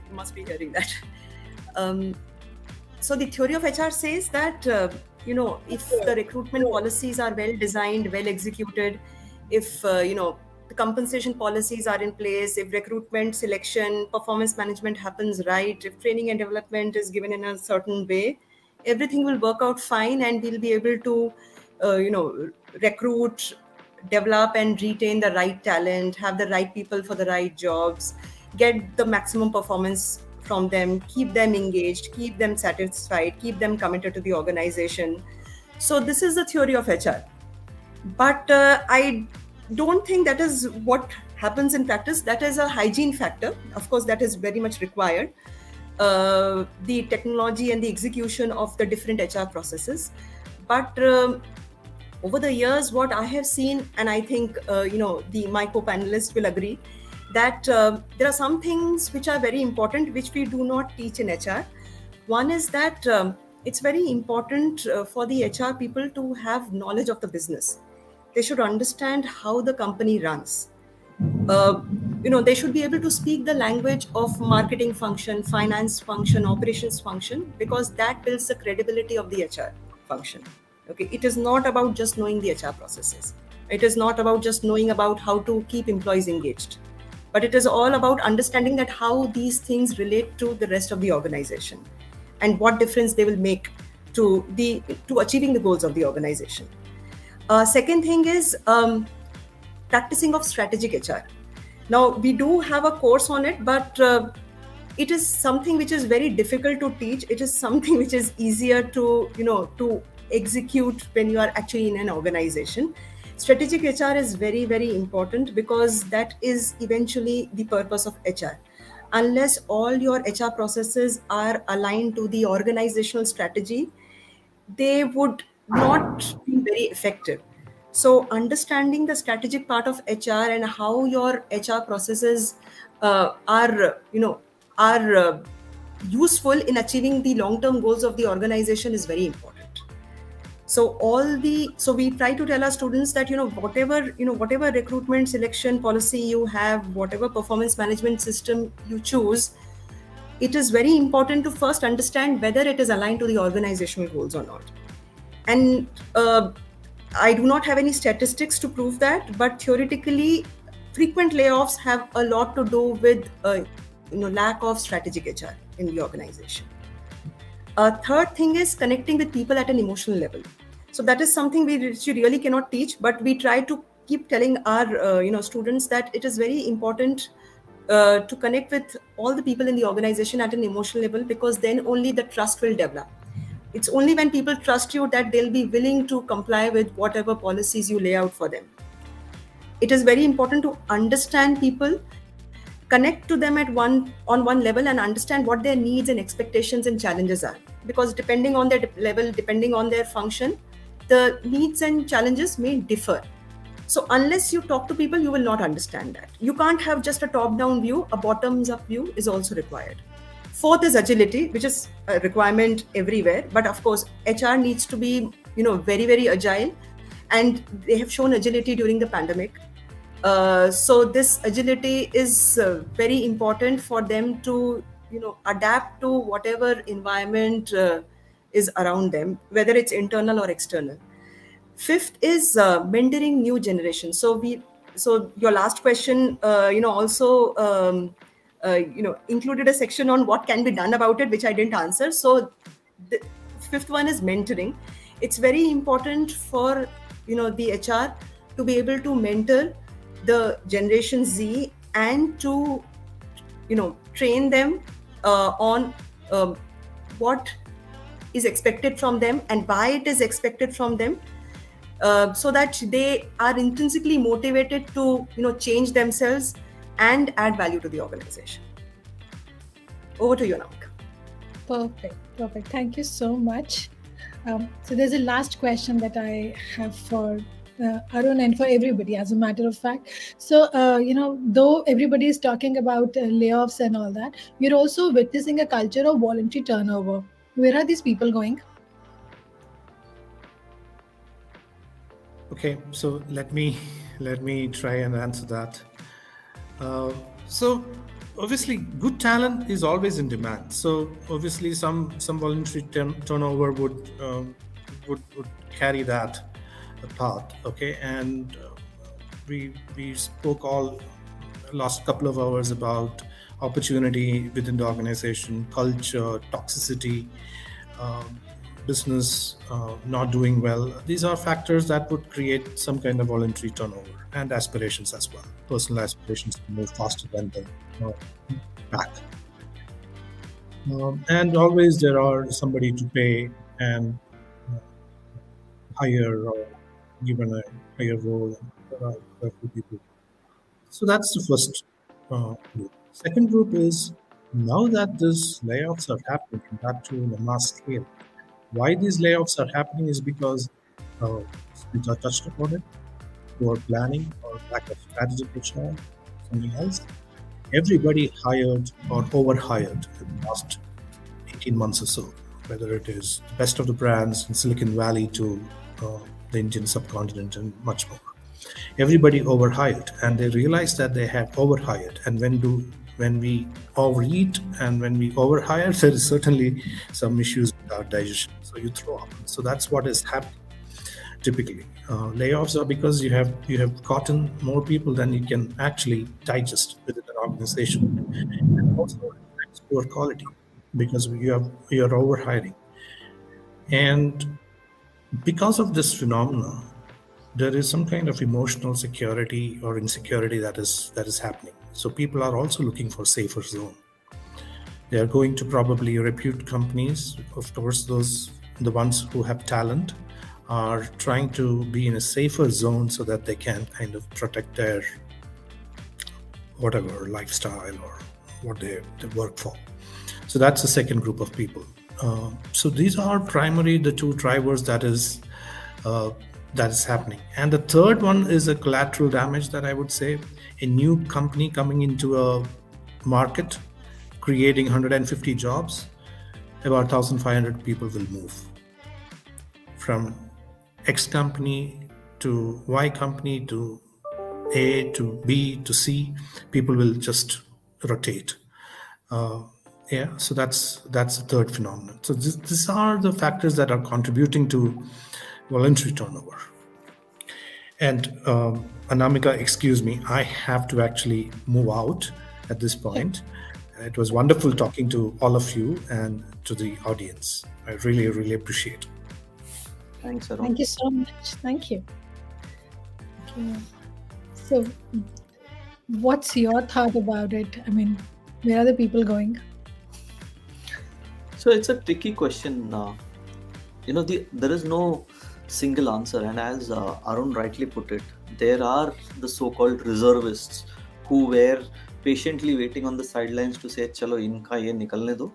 You must be hearing that. So the theory of HR says that, if the recruitment policies are well designed, well executed, if, the compensation policies are in place, if recruitment, selection, performance management happens right, if training and development is given in a certain way, everything will work out fine, and we'll be able to, recruit, develop and retain the right talent, have the right people for the right jobs, get the maximum performance from them, keep them engaged, keep them satisfied, keep them committed to the organization. So this is the theory of HR. But I don't think that is what happens in practice. That is a hygiene factor. Of course, that is very much required. The technology and the execution of the different HR processes. But over the years, what I have seen, and I think my co-panelists will agree, that there are some things which are very important which we do not teach in HR. One is that it's very important for the HR people to have knowledge of the business. They should understand how the company runs. They should be able to speak the language of marketing function, finance function, operations function, because that builds the credibility of the HR function. Okay, it is not about just knowing the HR processes. It is not about just knowing about how to keep employees engaged, but it is all about understanding that how these things relate to the rest of the organization and what difference they will make to achieving the goals of the organization. Second thing is practicing of strategic HR. Now, we do have a course on it, but it is something which is very difficult to teach. It is something which is easier to execute when you are actually in an organization. Strategic HR is very, very important because that is eventually the purpose of HR. Unless all your HR processes are aligned to the organizational strategy, they would not be very effective. So understanding the strategic part of HR and how your HR processes are useful in achieving the long-term goals of the organization is very important. So we try to tell our students that whatever recruitment, selection policy you have, whatever performance management system you choose, it is very important to first understand whether it is aligned to the organizational goals or not. And I do not have any statistics to prove that, but theoretically, frequent layoffs have a lot to do with lack of strategic HR in the organization. Third thing is connecting with people at an emotional level. So that is something we really cannot teach, but we try to keep telling our students that it is very important to connect with all the people in the organization at an emotional level, because then only the trust will develop. It's only when people trust you that they'll be willing to comply with whatever policies you lay out for them. It is very important to understand people, connect to them on one level, and understand what their needs and expectations and challenges are. Because depending on their level, depending on their function, the needs and challenges may differ. So unless you talk to people, you will not understand that. You can't have just a top-down view. A bottoms-up view is also required. Fourth is agility, which is a requirement everywhere. But of course, HR needs to be, very, very agile. And they have shown agility during the pandemic. So this agility is very important for them to, adapt to whatever environment is around them, whether it's internal or external. Fifth is mentoring new generation. So your last question, also included a section on what can be done about it, which I didn't answer. So the fifth one is mentoring. It's very important for the HR to be able to mentor the Generation Z and to train them on what is expected from them and why it is expected from them. so that they are intrinsically motivated to change themselves and add value to the organization. Over to you, Namika. Perfect. Thank you so much. So there's a last question that I have for Arun and for everybody, as a matter of fact. So, though everybody is talking about layoffs and all that, we're also witnessing a culture of voluntary turnover. Where are these people going? Okay, so let me try and answer that. So obviously, good talent is always in demand. So obviously, some voluntary turnover would carry that path. Okay, and we spoke all last couple of hours about opportunity within the organization, culture, toxicity, business not doing well. These are factors that would create some kind of voluntary turnover, and aspirations as well. Personal aspirations to move faster than the uh, back. And always there are somebody to pay and uh, hire or given a higher role. And there are quite a few people. So that's the first group. Second group is now that these layoffs are happening, and that too in a mass scale. Why these layoffs are happening is because Smita touched upon it, poor planning or lack of strategic HR, something else. Everybody hired or overhired in the last 18 months or so, whether it is the best of the brands in Silicon Valley to the Indian subcontinent and much more. Everybody overhired, and they realized that they had overhired. And when we overeat and when we overhire, there is certainly some issues with our digestion. So you throw up. So that's what is happening typically. Layoffs are because you have gotten more people than you can actually digest within an organization, and also it's poor quality because you're overhiring. And because of this phenomena, there is some kind of emotional security or insecurity that is happening. So people are also looking for safer zone. They are going to probably repute companies. Of course, those the ones who have talent are trying to be in a safer zone so that they can kind of protect their whatever lifestyle or what they work for. So that's the second group of people. So these are primarily the two drivers uh, that is happening. And the third one is a collateral damage that I would say. A new company coming into a market, creating 150 jobs, about 1,500 people will move from X company to Y company to A to B to C. People will just rotate. Uh, yeah, so that's the third phenomenon. So these are the factors that are contributing to voluntary turnover. And Anamika, excuse me, I have to actually move out at this point. It was wonderful talking to all of you and to the audience. I really, really appreciate it. Thanks, Arun. Thank you so much. Thank you. Okay. So, what's your thought about it? I mean, where are the people going? So it's a tricky question. There is no single answer, and as Arun rightly put it, there are the so-called reservists who were patiently waiting on the sidelines to say, "Chalo, इनका ये निकलने दो,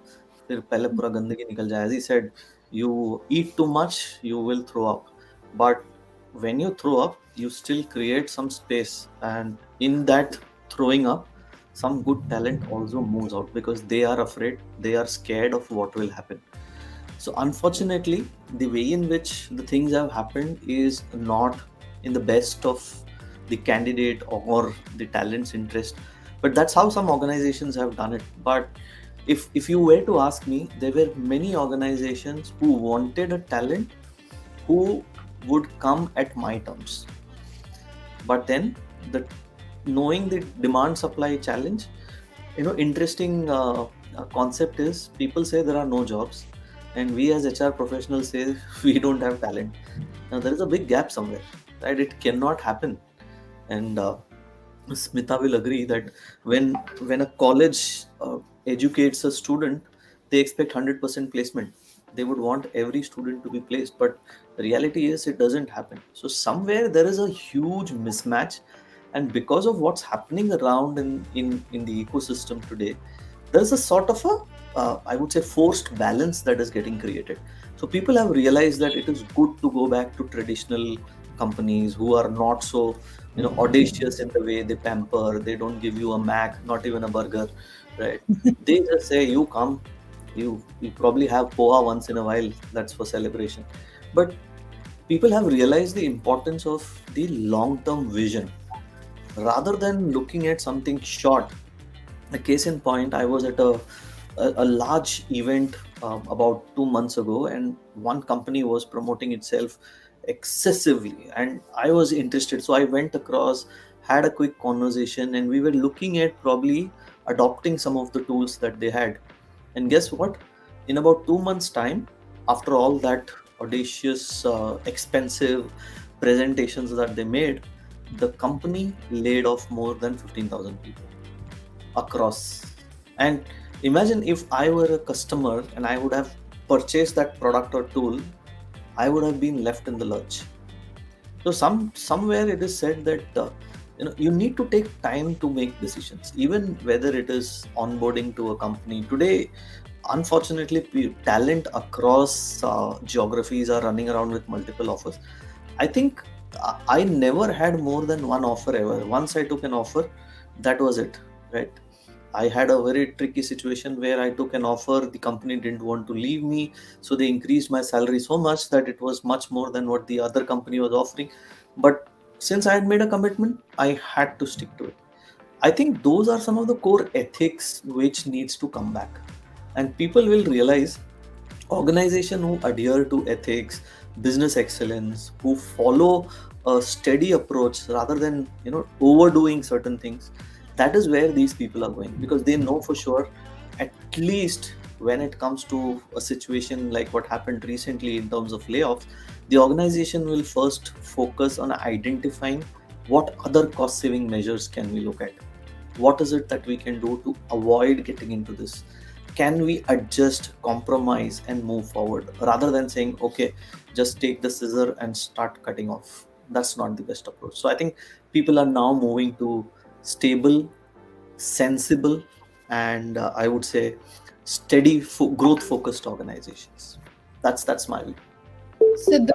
फिर पहले पूरा गंदगी निकल जाए." As he said, you eat too much, you will throw up. But when you throw up, you still create some space, and in that throwing up, some good talent also moves out because they are afraid, they are scared of what will happen. So unfortunately, the way in which the things have happened is not in the best of the candidate or the talent's interest. But that's how some organizations have done it. But if you were to ask me, there were many organizations who wanted a talent who would come at my terms. But then the knowing the demand supply challenge, interesting concept is people say there are no jobs, and we as HR professionals say we don't have talent. Now there is a big gap somewhere, right? It cannot happen. And Smita will agree that when a college educates a student, they expect 100% placement. they would want every student to be placed, but the reality is it doesn't happen. So somewhere there is a huge mismatch, and because of what's happening around in the ecosystem today, there's a sort of a I would say forced balance that is getting created. So people have realized that it is good to go back to traditional companies who are not so, audacious in the way they pamper. They don't give you a Mac, not even a burger, right? They just say you come, you probably have poha once in a while, that's for celebration. But people have realized the importance of the long term vision rather than looking at something short. A case in point, I was at a large event about 2 months ago, and one company was promoting itself excessively, and I was interested. So I went across, had a quick conversation, and we were looking at probably adopting some of the tools that they had. And guess what? In about 2 months' time, after all that audacious, expensive presentations that they made, the company laid off more than 15,000 people across. And imagine if I were a customer and I would have purchased that product or tool, I would have been left in the lurch. So somewhere it is said that you need to take time to make decisions, even whether it is onboarding to a company today. Unfortunately, talent across geographies are running around with multiple offers. I think I never had more than one offer ever. Once I took an offer, that was it, right? I had a very tricky situation where I took an offer. The company didn't want to leave me, so they increased my salary so much that it was much more than what the other company was offering. But since I had made a commitment, I had to stick to it. I think those are some of the core ethics which needs to come back, and people will realize organization who adhere to ethics, business excellence, who follow a steady approach rather than overdoing certain things. That is where these people are going, because they know for sure, at least when it comes to a situation like what happened recently in terms of layoffs, the organization will first focus on identifying what other cost saving measures can we look at. What is it that we can do to avoid getting into this? Can we adjust, compromise, and move forward rather than saying, okay, just take the scissor and start cutting off? That's not the best approach. So I think people are now moving to stable, sensible, and I would say steady, growth focused organizations. That's my view. So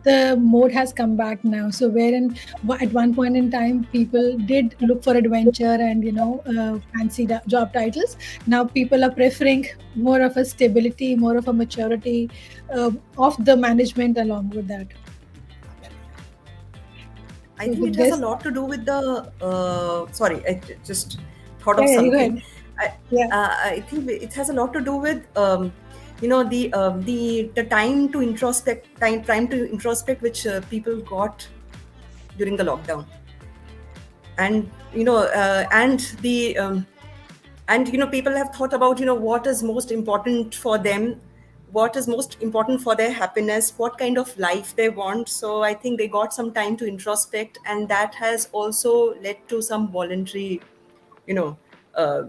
the mode has come back now. So wherein at one point in time people did look for adventure and fancy job titles. Now people are preferring more of a stability, more of a maturity of the management along with that. I So think with it has a this, lot to do with the. Sorry, I just thought of yeah, you go something. ahead. Yeah. I think it has a lot to do with the time to introspect, time to introspect, which people got during the lockdown, and people have thought about what is most important for them, what is most important for their happiness, what kind of life they want. So I think they got some time to introspect, and that has also led to some voluntary you know uh,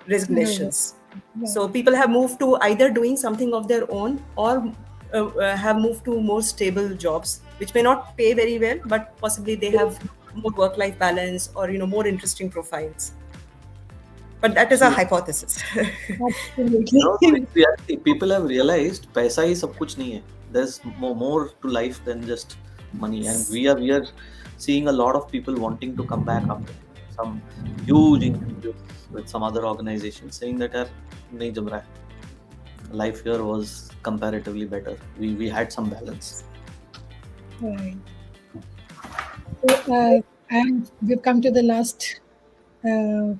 resignations. Yeah. So people have moved to either doing something of their own, or have moved to more stable jobs which may not pay very well, but possibly they have more work life balance, or more interesting profiles. But that is a So hypothesis. Absolutely. no, in reality, people have realized paisa hi sab kuch nahi hai. There's more to life than just money, and we are seeing a lot of people wanting to come back after some huge interviews with some other organizations, saying that yaar nahi jam raha hai. Life here was comparatively better. We had some balance. Right. So, and we've come to the last uh,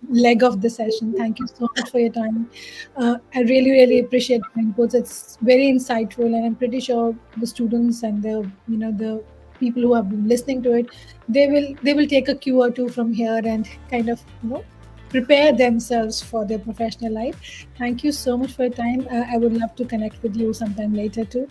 leg of the session. Thank you so much for your time. I really, really appreciate your inputs. It's very insightful, and I'm pretty sure the students and the people who have been listening to it, they will take a cue or two from here and kind of prepare themselves for their professional life. Thank you so much for your time. I would love to connect with you sometime later too.